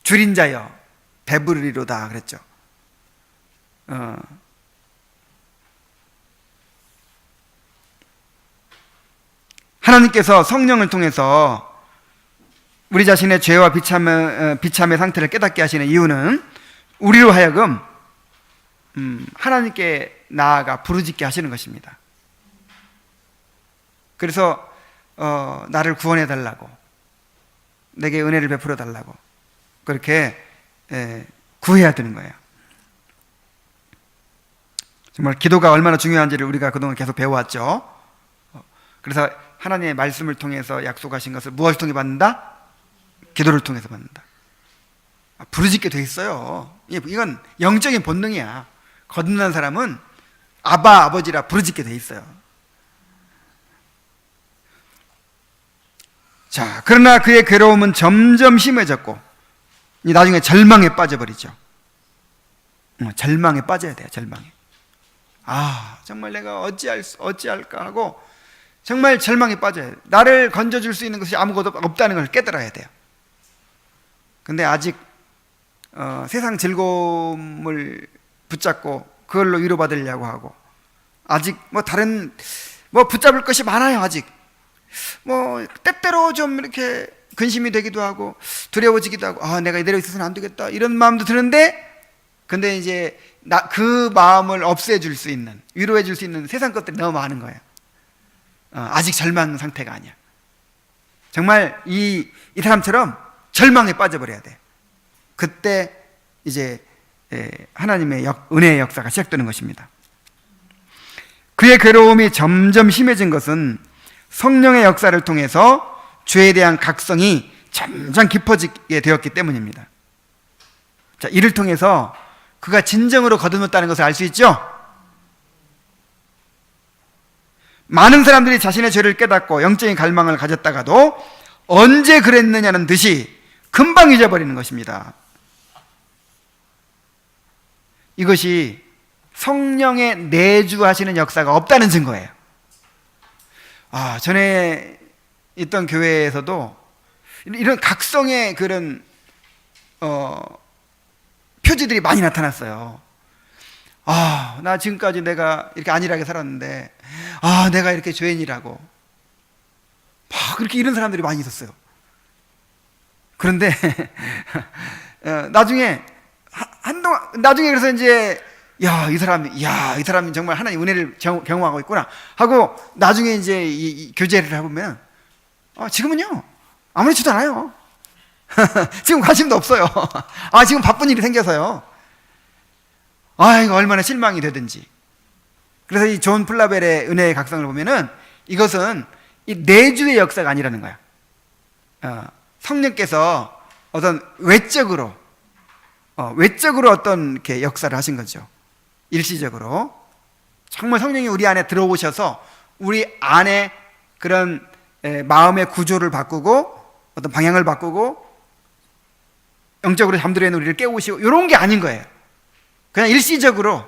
줄인 자여 배부르리로다 그랬죠. 하나님께서 성령을 통해서 우리 자신의 죄와 비참의 상태를 깨닫게 하시는 이유는 우리로 하여금 하나님께 나아가 부르짖게 하시는 것입니다. 그래서 나를 구원해 달라고, 내게 은혜를 베풀어 달라고 그렇게 구해야 되는 거예요. 정말 기도가 얼마나 중요한지를 우리가 그동안 계속 배워왔죠. 그래서 하나님의 말씀을 통해서 약속하신 것을 무엇을 통해 받는다? 기도를 통해서 받는다. 부르짖게 돼 있어요. 이건 영적인 본능이야. 거듭난 사람은 아바 아버지라 부르짖게 돼 있어요. 자, 그러나 그의 괴로움은 점점 심해졌고 나중에 절망에 빠져버리죠. 절망에 빠져야 돼요. 절망에. 정말 내가 어찌할까 하고 정말 절망에 빠져야 돼요. 나를 건져줄 수 있는 것이 아무것도 없다는 걸 깨달아야 돼요. 근데 아직 세상 즐거움을 붙잡고 그걸로 위로받으려고 하고 아직 다른 붙잡을 것이 많아요. 아직 때때로 좀 이렇게 근심이 되기도 하고 두려워지기도 하고 내가 이대로 있어서는 안 되겠다 이런 마음도 드는데, 근데 이제 그 마음을 없애줄 수 있는, 위로해줄 수 있는 세상 것들이 너무 많은 거예요. 아직 절망 상태가 아니야. 정말 이 사람처럼 절망에 빠져버려야 돼. 그때 이제 하나님의 은혜의 역사가 시작되는 것입니다. 그의 괴로움이 점점 심해진 것은 성령의 역사를 통해서 죄에 대한 각성이 점점 깊어지게 되었기 때문입니다. 자, 이를 통해서 그가 진정으로 거듭났다는 것을 알 수 있죠? 많은 사람들이 자신의 죄를 깨닫고 영적인 갈망을 가졌다가도 언제 그랬느냐는 듯이 금방 잊어버리는 것입니다. 이것이 성령의 내주하시는 역사가 없다는 증거예요. 전에 있던 교회에서도 이런 각성의 그런 표지들이 많이 나타났어요. 나 지금까지 내가 이렇게 안일하게 살았는데 내가 이렇게 죄인이라고 그렇게 이런 사람들이 많이 있었어요. 그런데 나중에 그래서 이제 이 사람이 정말 하나님 은혜를 경험하고 있구나 하고 나중에 이제 이 교제를 해보면 지금은요 아무렇지도 않아요. 지금 관심도 없어요. 지금 바쁜 일이 생겨서요. 이거 얼마나 실망이 되든지. 그래서 이 존 플라벨의 은혜의 각성을 보면은 이것은 이 내주의 역사가 아니라는 거야. 성령께서 어떤 외적으로 어떤 이렇게 역사를 하신 거죠. 일시적으로. 정말 성령이 우리 안에 들어오셔서 우리 안에 그런 마음의 구조를 바꾸고 어떤 방향을 바꾸고 영적으로 잠들어 있는 우리를 깨우시고 이런 게 아닌 거예요. 그냥 일시적으로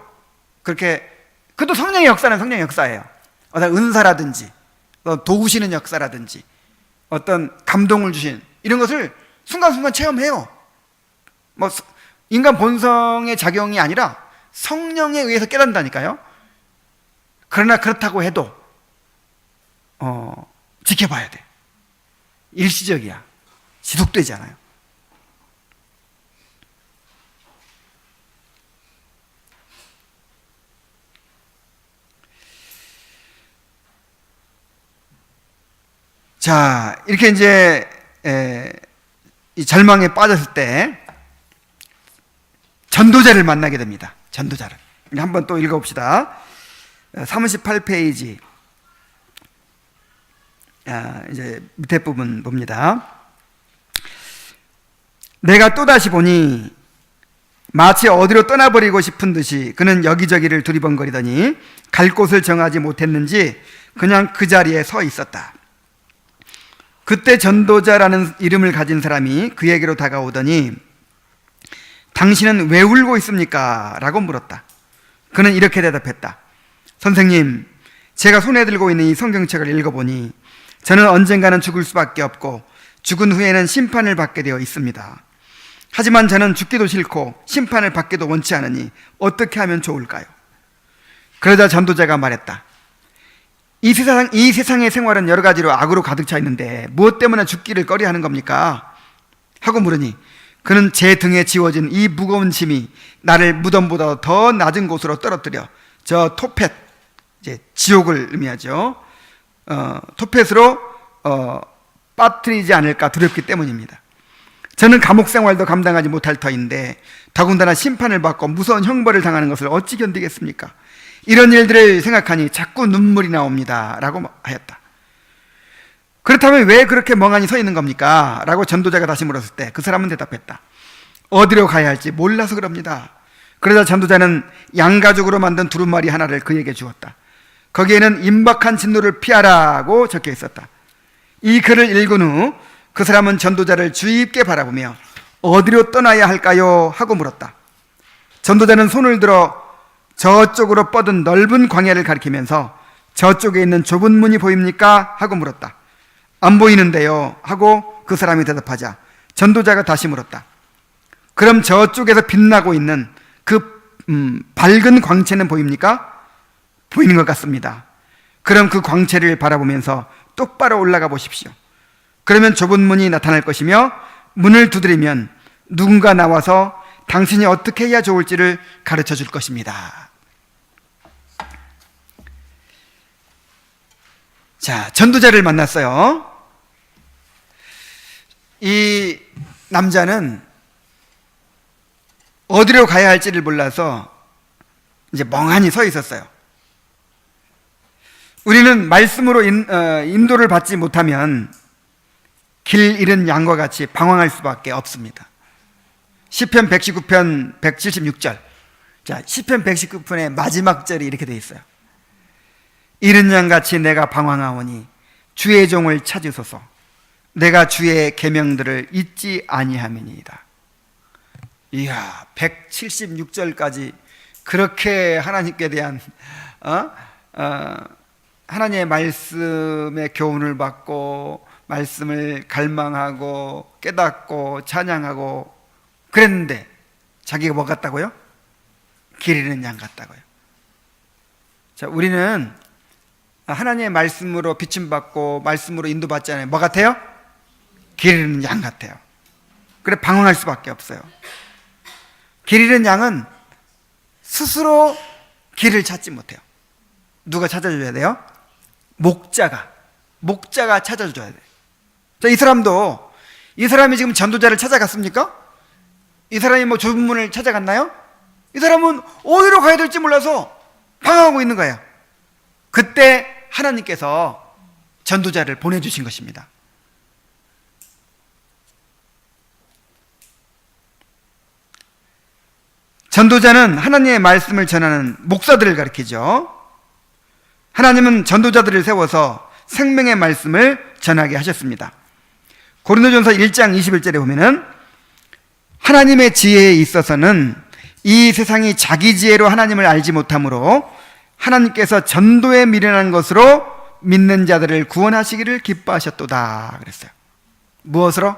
그렇게, 그것도 성령의 역사는 성령의 역사예요. 어떤 은사라든지 어떤 도우시는 역사라든지 어떤 감동을 주신 이런 것을 순간순간 체험해요. 인간 본성의 작용이 아니라 성령에 의해서 깨닫는다니까요. 그러나 그렇다고 해도 지켜봐야 돼. 일시적이야. 지속되지 않아요. 자, 이렇게 이제 이 절망에 빠졌을 때 전도자를 만나게 됩니다. 전도자를. 한번 또 읽어봅시다. 38페이지 이제 밑에 부분 봅니다. 내가 또다시 보니 마치 어디로 떠나버리고 싶은 듯이 그는 여기저기를 두리번거리더니 갈 곳을 정하지 못했는지 그냥 그 자리에 서 있었다. 그때 전도자라는 이름을 가진 사람이 그에게로 다가오더니 당신은 왜 울고 있습니까? 라고 물었다. 그는 이렇게 대답했다. 선생님, 제가 손에 들고 있는 이 성경책을 읽어보니 저는 언젠가는 죽을 수밖에 없고 죽은 후에는 심판을 받게 되어 있습니다. 하지만 저는 죽기도 싫고 심판을 받기도 원치 않으니 어떻게 하면 좋을까요? 그러자 전도자가 말했다. 이 세상의 생활은 여러 가지로 악으로 가득 차 있는데 무엇 때문에 죽기를 꺼려하는 겁니까? 하고 물으니 그는 제 등에 지워진 이 무거운 짐이 나를 무덤보다 더 낮은 곳으로 떨어뜨려 저 토펫, 이제 지옥을 의미하죠. 토펫으로 빠뜨리지 않을까 두렵기 때문입니다. 저는 감옥 생활도 감당하지 못할 터인데 더군다나 심판을 받고 무서운 형벌을 당하는 것을 어찌 견디겠습니까? 이런 일들을 생각하니 자꾸 눈물이 나옵니다 라고 하였다. 그렇다면 왜 그렇게 멍하니 서 있는 겁니까? 라고 전도자가 다시 물었을 때 그 사람은 대답했다. 어디로 가야 할지 몰라서 그럽니다. 그러자 전도자는 양가죽으로 만든 두루마리 하나를 그에게 주었다. 거기에는 임박한 진노를 피하라고 적혀 있었다. 이 글을 읽은 후 그 사람은 전도자를 주의 깊게 바라보며 어디로 떠나야 할까요? 하고 물었다. 전도자는 손을 들어 저쪽으로 뻗은 넓은 광야를 가리키면서 저쪽에 있는 좁은 문이 보입니까? 하고 물었다. 안 보이는데요? 하고 그 사람이 대답하자 전도자가 다시 물었다. 그럼 저쪽에서 빛나고 있는 그 밝은 광채는 보입니까? 보이는 것 같습니다. 그럼 그 광채를 바라보면서 똑바로 올라가 보십시오. 그러면 좁은 문이 나타날 것이며 문을 두드리면 누군가 나와서 당신이 어떻게 해야 좋을지를 가르쳐 줄 것입니다. 자, 전도자를 만났어요. 이 남자는 어디로 가야 할지를 몰라서 이제 멍하니 서 있었어요. 우리는 말씀으로 인도를 받지 못하면 길 잃은 양과 같이 방황할 수밖에 없습니다. 시편 119편 176절. 자, 시편 119편의 마지막 절이 이렇게 되어 있어요. 잃은 양같이 내가 방황하오니 주의 종을 찾으소서. 내가 주의 계명들을 잊지 아니함이니이다. 이야, 176절까지 그렇게 하나님께 대한 하나님의 말씀의 교훈을 받고 말씀을 갈망하고 깨닫고 찬양하고 그랬는데 자기가 뭐 같다고요? 길 잃은 양 같다고요. 자, 우리는 하나님의 말씀으로 비침받고 말씀으로 인도받잖아요. 뭐 같아요? 길 잃은 양 같아요. 그래 방황할 수밖에 없어요. 길 잃은 양은 스스로 길을 찾지 못해요. 누가 찾아줘야 돼요? 목자가 찾아줘야 돼요. 자, 이 사람이 지금 전도자를 찾아갔습니까? 이 사람이 뭐 좁은 문을 찾아갔나요? 이 사람은 어디로 가야 될지 몰라서 방황하고 있는 거예요. 그때 하나님께서 전도자를 보내주신 것입니다. 전도자는 하나님의 말씀을 전하는 목사들을 가리키죠. 하나님은 전도자들을 세워서 생명의 말씀을 전하게 하셨습니다. 고린도전서 1장 21절에 보면은 하나님의 지혜에 있어서는 이 세상이 자기 지혜로 하나님을 알지 못하므로 하나님께서 전도에 미련한 것으로 믿는 자들을 구원하시기를 기뻐하셨도다 그랬어요. 무엇으로?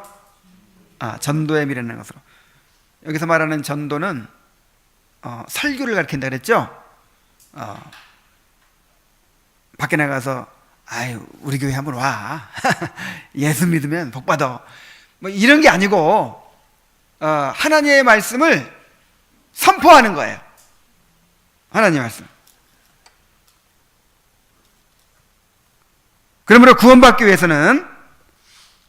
전도에 미련한 것으로. 여기서 말하는 전도는 설교를 가리킨다 그랬죠? 밖에 나가서 아유 우리 교회 한번 와 예수 믿으면 복 받아 뭐 이런 게 아니고 하나님의 말씀을 선포하는 거예요. 하나님의 말씀. 그러므로 구원받기 위해서는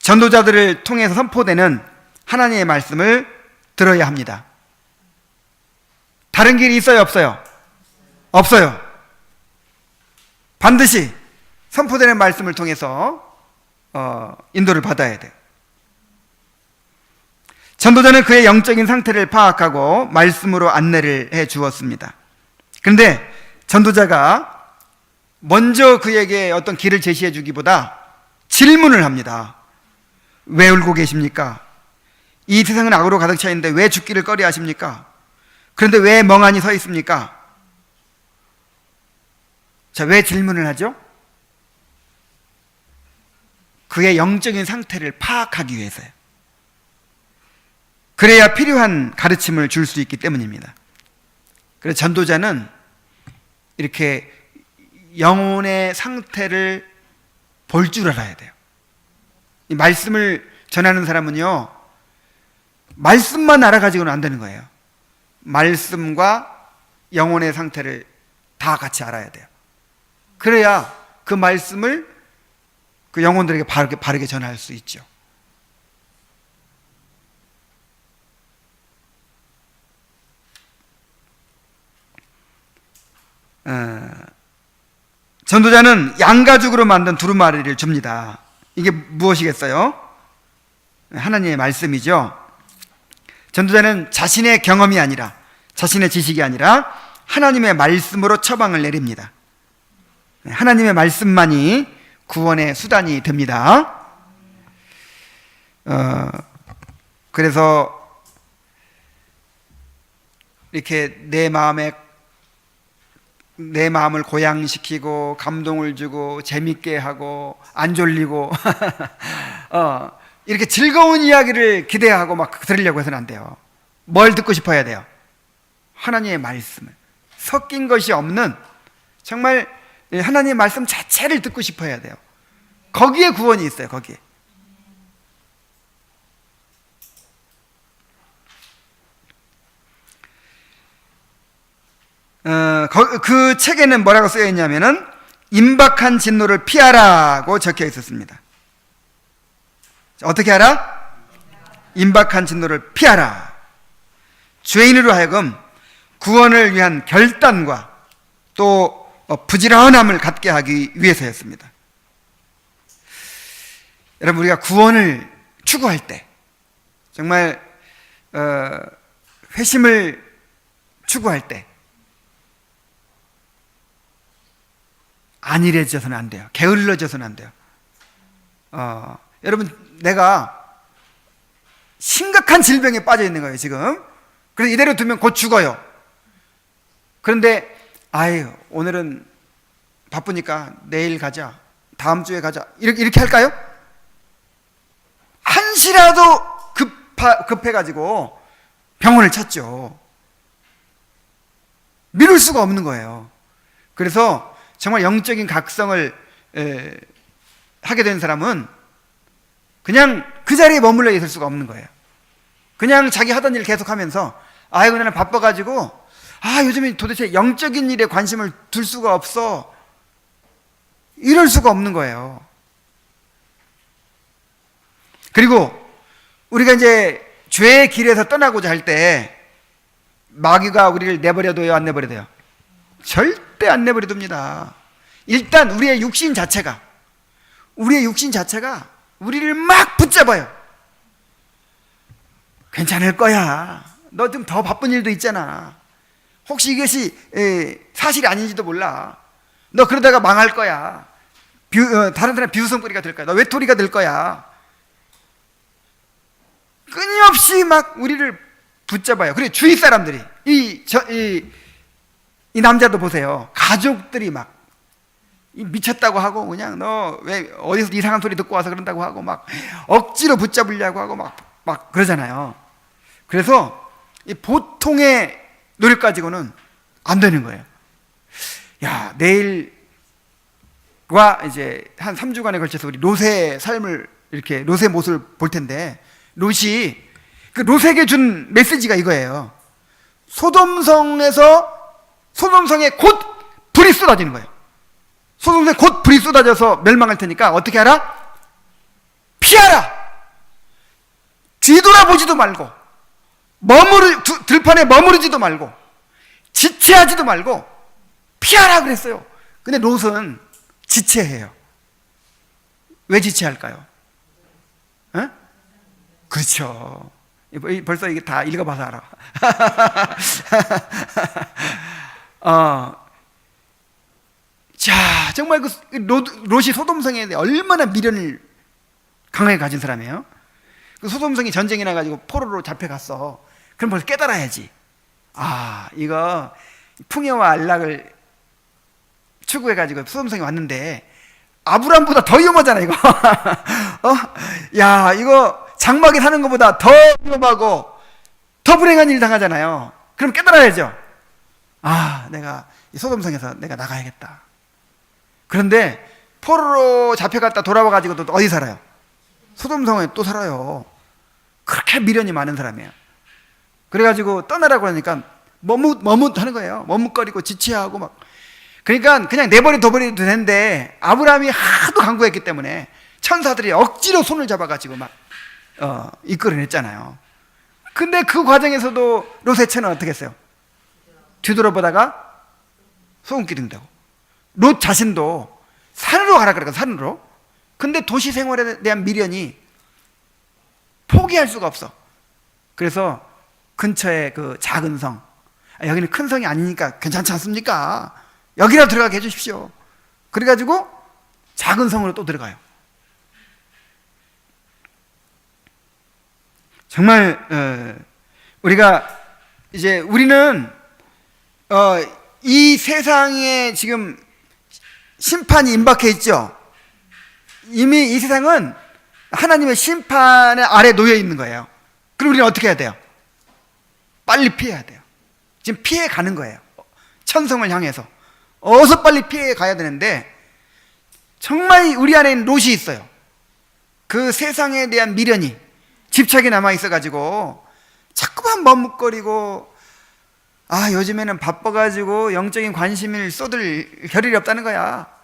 전도자들을 통해서 선포되는 하나님의 말씀을 들어야 합니다. 다른 길이 있어요, 없어요? 없어요. 반드시 선포되는 말씀을 통해서 인도를 받아야 돼요. 전도자는 그의 영적인 상태를 파악하고 말씀으로 안내를 해 주었습니다. 그런데 전도자가 먼저 그에게 어떤 길을 제시해 주기보다 질문을 합니다. 왜 울고 계십니까? 이 세상은 악으로 가득 차 있는데 왜 죽기를 꺼려 하십니까? 그런데 왜 멍하니 서 있습니까? 자, 왜 질문을 하죠? 그의 영적인 상태를 파악하기 위해서요. 그래야 필요한 가르침을 줄 수 있기 때문입니다. 그래서 전도자는 이렇게 영혼의 상태를 볼 줄 알아야 돼요. 이 말씀을 전하는 사람은요, 말씀만 알아가지고는 안 되는 거예요. 말씀과 영혼의 상태를 다 같이 알아야 돼요. 그래야 그 말씀을 그 영혼들에게 바르게 전할 수 있죠. 전도자는 양가죽으로 만든 두루마리를 줍니다. 이게 무엇이겠어요? 하나님의 말씀이죠. 전도자는 자신의 경험이 아니라, 자신의 지식이 아니라 하나님의 말씀으로 처방을 내립니다. 하나님의 말씀만이 구원의 수단이 됩니다. 그래서 이렇게 내 마음을 고양시키고 감동을 주고 재밌게 하고 안 졸리고 이렇게 즐거운 이야기를 기대하고 막 들으려고 해서는 안 돼요. 뭘 듣고 싶어야 돼요? 하나님의 말씀을, 섞인 것이 없는 정말 하나님의 말씀 자체를 듣고 싶어야 돼요. 거기에 구원이 있어요. 거기에. 그 책에는 뭐라고 쓰여 있냐면은 임박한 진노를 피하라고 적혀 있었습니다. 어떻게 하라? 임박한 진노를 피하라. 죄인으로 하여금 구원을 위한 결단과 또 부지런함을 갖게 하기 위해서였습니다. 여러분, 우리가 구원을 추구할 때 정말 회심을 추구할 때 안일해져서는 안 돼요. 게을러져서는 안 돼요. 여러분, 내가 심각한 질병에 빠져 있는 거예요, 지금. 그래서 이대로 두면 곧 죽어요. 그런데 아유, 오늘은 바쁘니까 내일 가자, 다음 주에 가자, 이렇게 할까요? 한시라도 급해가지고 병원을 찾죠. 미룰 수가 없는 거예요. 그래서 정말 영적인 각성을 하게 된 사람은 그냥 그 자리에 머물러 있을 수가 없는 거예요. 그냥 자기 하던 일 계속 하면서 아이고 나는 바빠가지고 요즘에 도대체 영적인 일에 관심을 둘 수가 없어, 이럴 수가 없는 거예요. 그리고 우리가 이제 죄의 길에서 떠나고자 할 때 마귀가 우리를 내버려둬요, 안 내버려둬요? 절대 안 내버려둡니다. 일단 우리의 육신 자체가 우리를 막 붙잡아요. 괜찮을 거야, 너 좀 더 바쁜 일도 있잖아, 혹시 이것이 사실이 아닌지도 몰라, 너 그러다가 망할 거야, 다른 사람 비웃음거리가 될 거야, 너 외톨이가 될 거야. 끊임없이 막 우리를 붙잡아요. 그리고 주위 사람들이 이 남자도 보세요. 가족들이 막 미쳤다고 하고, 그냥 너 왜 어디서 이상한 소리 듣고 와서 그런다고 하고 막 억지로 붙잡으려고 하고 막 그러잖아요. 그래서 이 보통의 노력 가지고는 안 되는 거예요. 야, 내일과 이제 한 3주간에 걸쳐서 우리 롯의 삶을, 이렇게 롯의 모습을 볼 텐데, 롯이 그 롯에게 준 메시지가 이거예요. 소돔성에 곧 불이 쏟아지는 거예요. 소돔성에 곧 불이 쏟아져서 멸망할 테니까 어떻게 하라? 피하라. 뒤돌아보지도 말고, 들판에 머무르지도 말고, 지체하지도 말고 피하라 그랬어요. 근데 롯은 지체해요. 왜 지체할까요? 그렇죠. 벌써 이게 다 읽어봐서 알아. 자, 정말 그 롯이 소돔성에 대해 얼마나 미련을 강하게 가진 사람이에요. 그 소돔성이 전쟁이 나가지고 포로로 잡혀갔어. 그럼 벌써 깨달아야지. 이거 풍요와 안락을 추구해가지고 소돔성에 왔는데 아브람보다 더 위험하잖아, 이거. 야, 이거 장막에 사는 것보다 더 위험하고 더 불행한 일 당하잖아요. 그럼 깨달아야죠. 내가 이 소돔성에서 내가 나가야겠다. 그런데 포로로 잡혀갔다 돌아와가지고 또 어디 살아요? 소돔성에 또 살아요. 그렇게 미련이 많은 사람이에요. 그래가지고 떠나라고 하니까 머뭇하는 거예요. 머뭇거리고 지체하고 막. 그러니까 그냥 내버려둬도 되는데 아브라함이 하도 간구했기 때문에 천사들이 억지로 손을 잡아가지고 막 이끌어냈잖아요. 근데 그 과정에서도 롯의 채는 어떻게 했어요? 뒤돌아보다가 소금기 든다고. 롯 자신도 산으로 가라 그래가 산으로. 근데 도시 생활에 대한 미련이 포기할 수가 없어. 그래서 근처에 그 작은 성, 여기는 큰 성이 아니니까 괜찮지 않습니까? 여기라도 들어가게 해주십시오. 그래가지고 작은 성으로 또 들어가요. 정말 우리는 이 세상에 지금 심판이 임박해 있죠. 이미 이 세상은 하나님의 심판 아래 놓여 있는 거예요. 그럼 우리는 어떻게 해야 돼요? 빨리 피해야 돼요. 지금 피해 가는 거예요. 천성을 향해서 어서 빨리 피해 가야 되는데, 정말 우리 안에 롯이 있어요. 그 세상에 대한 미련이, 집착이 남아 있어가지고 자꾸만 머뭇거리고, 요즘에는 바빠가지고 영적인 관심을 쏟을 겨를이 없다는 거야.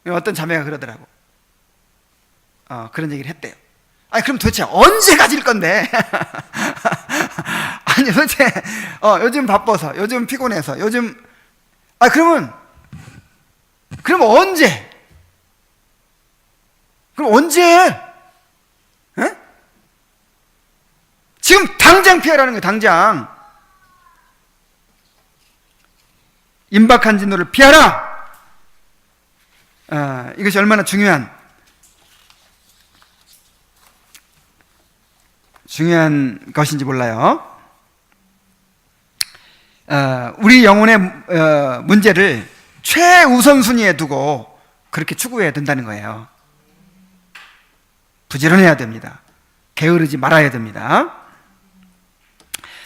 어떤 자매가 그러더라고. 그런 얘기를 했대요. 그럼 도대체 언제 가질 건데? 아니 도대체 요즘 바빠서, 요즘 피곤해서, 요즘 그럼 언제? 그럼 언제? 에? 지금 당장 피하라는 거예요. 당장 임박한 진노를 피하라. 이것이 얼마나 중요한 것인지 몰라요. 우리 영혼의 문제를 최우선순위에 두고 그렇게 추구해야 된다는 거예요. 부지런해야 됩니다. 게으르지 말아야 됩니다.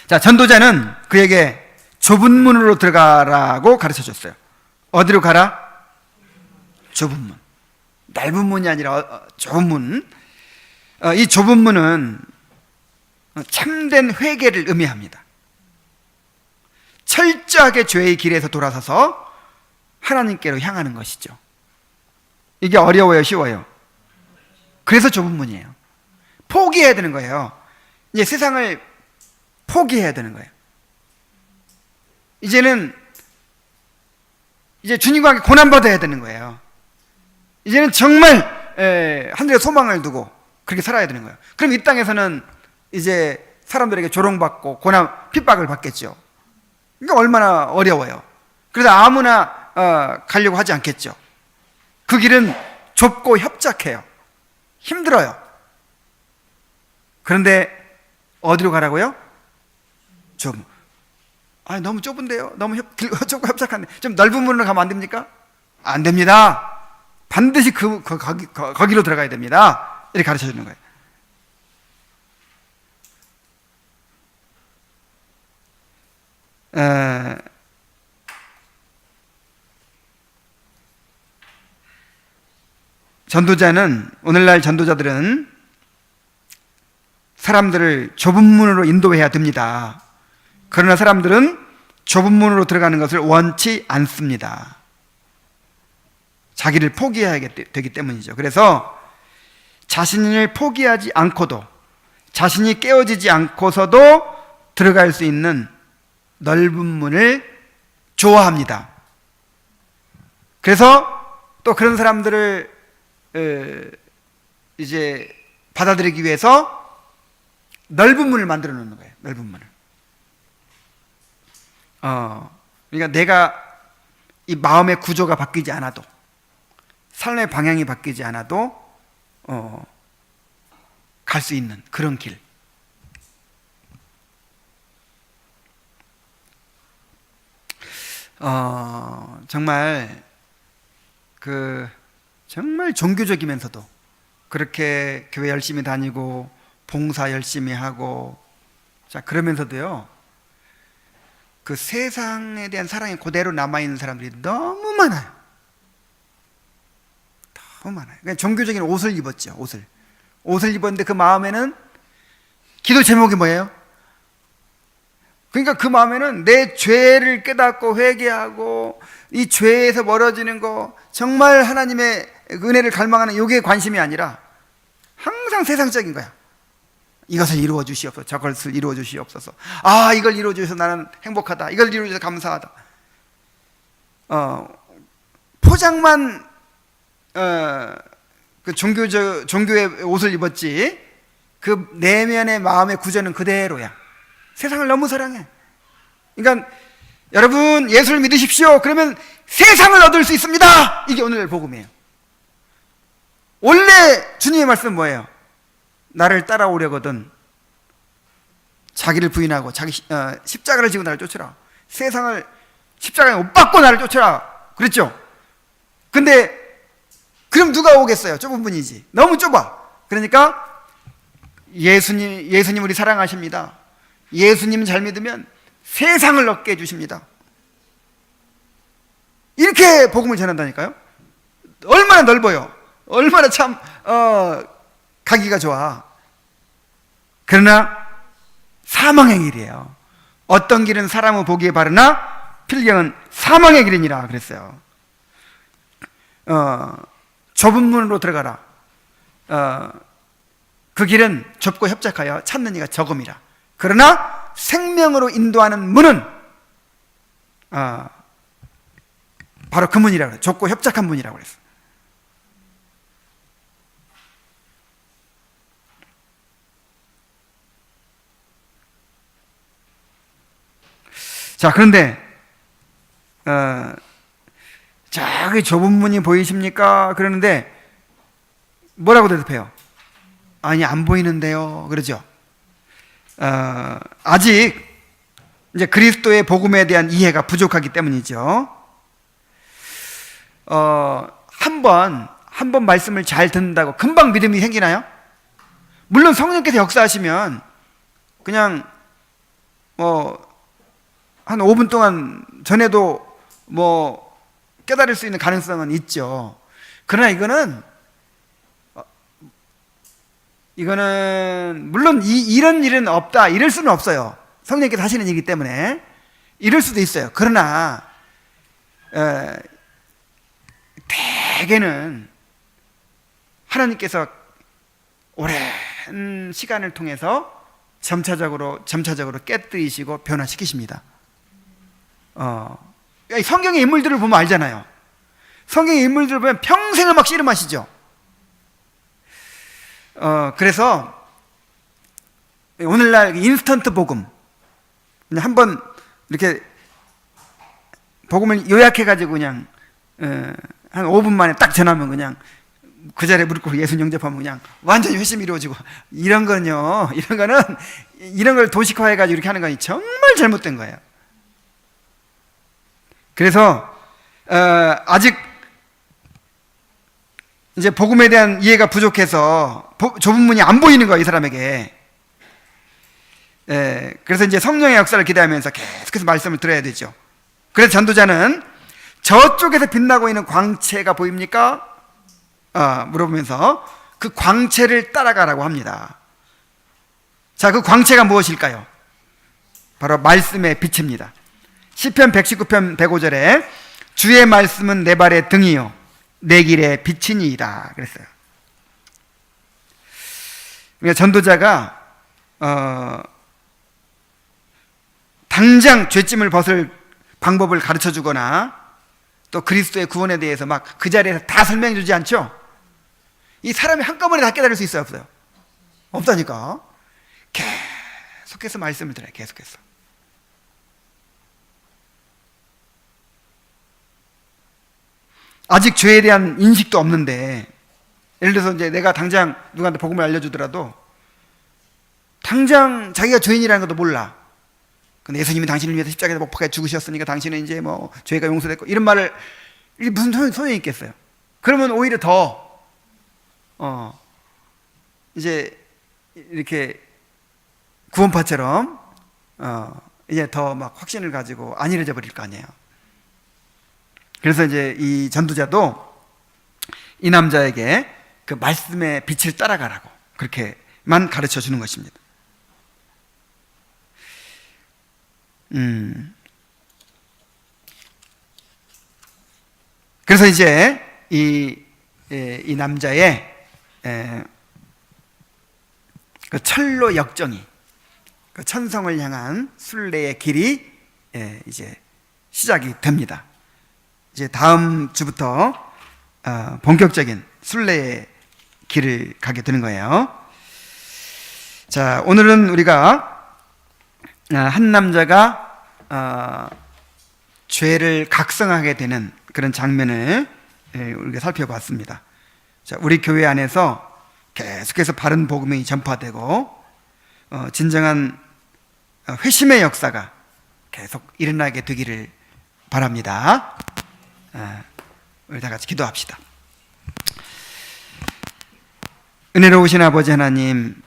자, 전도자는 그에게 좁은 문으로 들어가라고 가르쳐 줬어요. 어디로 가라? 좁은 문. 넓은 문이 아니라 좁은 문. 이 좁은 문은 참된 회개를 의미합니다. 철저하게 죄의 길에서 돌아서서 하나님께로 향하는 것이죠. 이게 어려워요, 쉬워요? 그래서 좁은 문이에요. 포기해야 되는 거예요. 이제 세상을 포기해야 되는 거예요. 이제 주님과 함께 고난받아야 되는 거예요. 이제는 정말 하늘에 소망을 두고 그렇게 살아야 되는 거예요. 그럼 이 땅에서는 이제 사람들에게 조롱받고 고난, 핍박을 받겠죠. 그러니까 얼마나 어려워요. 그래서 아무나 가려고 하지 않겠죠. 그 길은 좁고 협착해요. 힘들어요. 그런데 어디로 가라고요? 너무 좁은데요? 너무 좁고 협착한데 좀 넓은 문으로 가면 안 됩니까? 안 됩니다. 반드시 거기로 들어가야 됩니다. 이렇게 가르쳐 주는 거예요. 오늘날 전도자들은 사람들을 좁은 문으로 인도해야 됩니다. 그러나 사람들은 좁은 문으로 들어가는 것을 원치 않습니다. 자기를 포기해야 되기 때문이죠. 그래서 자신을 포기하지 않고도, 자신이 깨어지지 않고서도 들어갈 수 있는 넓은 문을 좋아합니다. 그래서 또 그런 사람들을 이제 받아들이기 위해서 넓은 문을 만들어 놓는 거예요. 넓은 문을. 그러니까 내가 이 마음의 구조가 바뀌지 않아도, 삶의 방향이 바뀌지 않아도 갈 수 있는 그런 길. 정말 정말 종교적이면서도 그렇게 교회 열심히 다니고 봉사 열심히 하고, 자, 그러면서도요, 그 세상에 대한 사랑이 그대로 남아있는 사람들이 너무 많아요. 너무 많아요. 그러니까 종교적인 옷을 입었죠. 옷을 입었는데 그 마음에는 기도 제목이 뭐예요? 그러니까 그 마음에는 내 죄를 깨닫고 회개하고 이 죄에서 멀어지는 거, 정말 하나님의 은혜를 갈망하는 요게 관심이 아니라 항상 세상적인 거야. 이것을 이루어 주시옵소서, 저것을 이루어 주시옵소서. 이걸 이루어 주셔서 나는 행복하다. 이걸 이루어 주셔서 감사하다. 포장만 그 종교의 옷을 입었지 그 내면의 마음의 구조는 그대로야. 세상을 너무 사랑해. 그러니까 여러분 예수를 믿으십시오. 그러면 세상을 얻을 수 있습니다. 이게 오늘 복음이에요. 원래 주님의 말씀은 뭐예요? 나를 따라오려거든 자기를 부인하고 자기 십자가를 지고 나를 쫓으라. 세상을 십자가에 못 박고 나를 쫓으라 그랬죠. 근데 그럼 누가 오겠어요? 좁은 분이지. 너무 좁아. 그러니까 예수님 우리 사랑하십니다. 예수님 잘 믿으면 세상을 얻게 해주십니다. 이렇게 복음을 전한다니까요. 얼마나 넓어요. 얼마나 참 가기가 좋아. 그러나 사망의 길이에요. 어떤 길은 사람의 보기에 바르나 필경은 사망의 길이니라 그랬어요. 좁은 문으로 들어가라. 그 길은 좁고 협착하여 찾는 이가 적음이라. 그러나 생명으로 인도하는 문은 바로 그 문이라고 그래요. 좁고 협착한 문이라고 그랬어요. 자, 그런데 저기 좁은 문이 보이십니까? 그러는데 뭐라고 대답해요? 아니 안 보이는데요. 그러죠. 아직 이제 그리스도의 복음에 대한 이해가 부족하기 때문이죠. 한 번 말씀을 잘 듣는다고 금방 믿음이 생기나요? 물론 성령께서 역사하시면 그냥 한 5분 동안 전에도 깨달을 수 있는 가능성은 있죠. 그러나 이거는 물론 이런 일은 없다 이럴 수는 없어요. 성령께서 하시는 일이기 때문에 이럴 수도 있어요. 그러나 대개는 하나님께서 오랜 시간을 통해서 점차적으로 깨뜨리시고 변화시키십니다. 성경의 인물들을 보면 알잖아요. 성경의 인물들을 보면 평생을 막 씨름하시죠. 그래서 오늘날 인스턴트 복음, 그냥 한번 이렇게 복음을 요약해가지고 그냥 한 5분 만에 딱 전하면 그냥 그 자리에 무릎 꿇고 예수 영접하면 그냥 완전히 회심이 이루어지고 이런 걸 도식화해가지고 이렇게 하는 건 정말 잘못된 거예요. 그래서 아직 이제 복음에 대한 이해가 부족해서 좁은 문이 안 보이는 거예요, 이 사람에게. 그래서 이제 성령의 역사를 기대하면서 계속해서 말씀을 들어야 되죠. 그래서 전도자는 저쪽에서 빛나고 있는 광채가 보입니까? 물어보면서 그 광채를 따라가라고 합니다. 자, 그 광채가 무엇일까요? 바로 말씀의 빛입니다. 시편 119편 105절에 주의 말씀은 내 발의 등이요 내 길의 빛이니이다 그랬어요. 그러니까 전도자가 당장 죄짐을 벗을 방법을 가르쳐 주거나 또 그리스도의 구원에 대해서 막 그 자리에서 다 설명해 주지 않죠. 이 사람이 한꺼번에 다 깨달을 수 있어요, 없어요? 없다니까. 계속해서 말씀을 들어요. 계속해서. 아직 죄에 대한 인식도 없는데, 예를 들어서 이제 내가 당장 누구한테 복음을 알려주더라도 당장 자기가 죄인이라는 것도 몰라. 근데 예수님이 당신을 위해서 십자가에서 못 박아 죽으셨으니까 당신은 이제 죄가 용서됐고 이런 말을 이게 무슨 소용이 있겠어요? 그러면 오히려 더 이제 이렇게 구원파처럼 이제 더 막 확신을 가지고 안일해져 버릴 거 아니에요. 그래서 이제 이 전도자도 이 남자에게 그 말씀의 빛을 따라가라고 그렇게만 가르쳐 주는 것입니다. 그래서 이제 이 남자의 그 철로 역정이 그 천성을 향한 순례의 길이 이제 시작이 됩니다. 이제 다음 주부터 본격적인 순례의 길을 가게 되는 거예요. 자, 오늘은 우리가 한 남자가 죄를 각성하게 되는 그런 장면을 우리가 살펴봤습니다. 자, 우리 교회 안에서 계속해서 바른 복음이 전파되고 진정한 회심의 역사가 계속 일어나게 되기를 바랍니다. 우리 다 같이 기도합시다. 은혜로우신 아버지 하나님,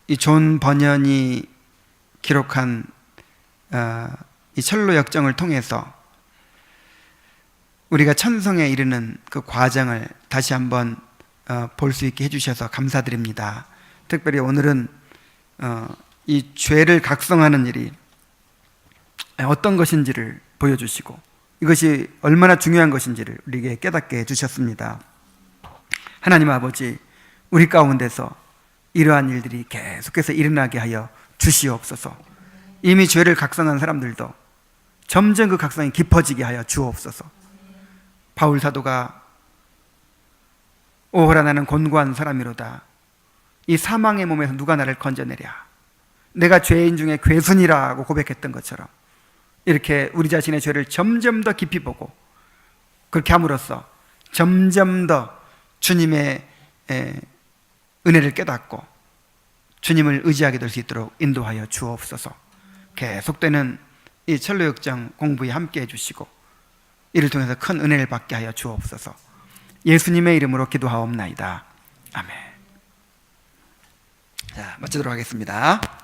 이 존 번연이 기록한 이 철로 역정을 통해서 우리가 천성에 이르는 그 과정을 다시 한번 볼 수 있게 해주셔서 감사드립니다. 특별히 오늘은 이 죄를 각성하는 일이 어떤 것인지를 보여주시고 이것이 얼마나 중요한 것인지를 우리에게 깨닫게 해주셨습니다. 하나님 아버지, 우리 가운데서 이러한 일들이 계속해서 일어나게 하여 주시옵소서. 이미 죄를 각성한 사람들도 점점 그 각성이 깊어지게 하여 주옵소서. 바울 사도가 오호라 나는 곤고한 사람이로다. 이 사망의 몸에서 누가 나를 건져내랴. 내가 죄인 중에 괴순이라고 고백했던 것처럼 이렇게 우리 자신의 죄를 점점 더 깊이 보고 그렇게 함으로써 점점 더 주님의 은혜를 깨닫고 주님을 의지하게 될 수 있도록 인도하여 주옵소서. 계속되는 이 철로역정 공부에 함께 해주시고 이를 통해서 큰 은혜를 받게 하여 주옵소서. 예수님의 이름으로 기도하옵나이다. 아멘. 자, 마치도록 하겠습니다.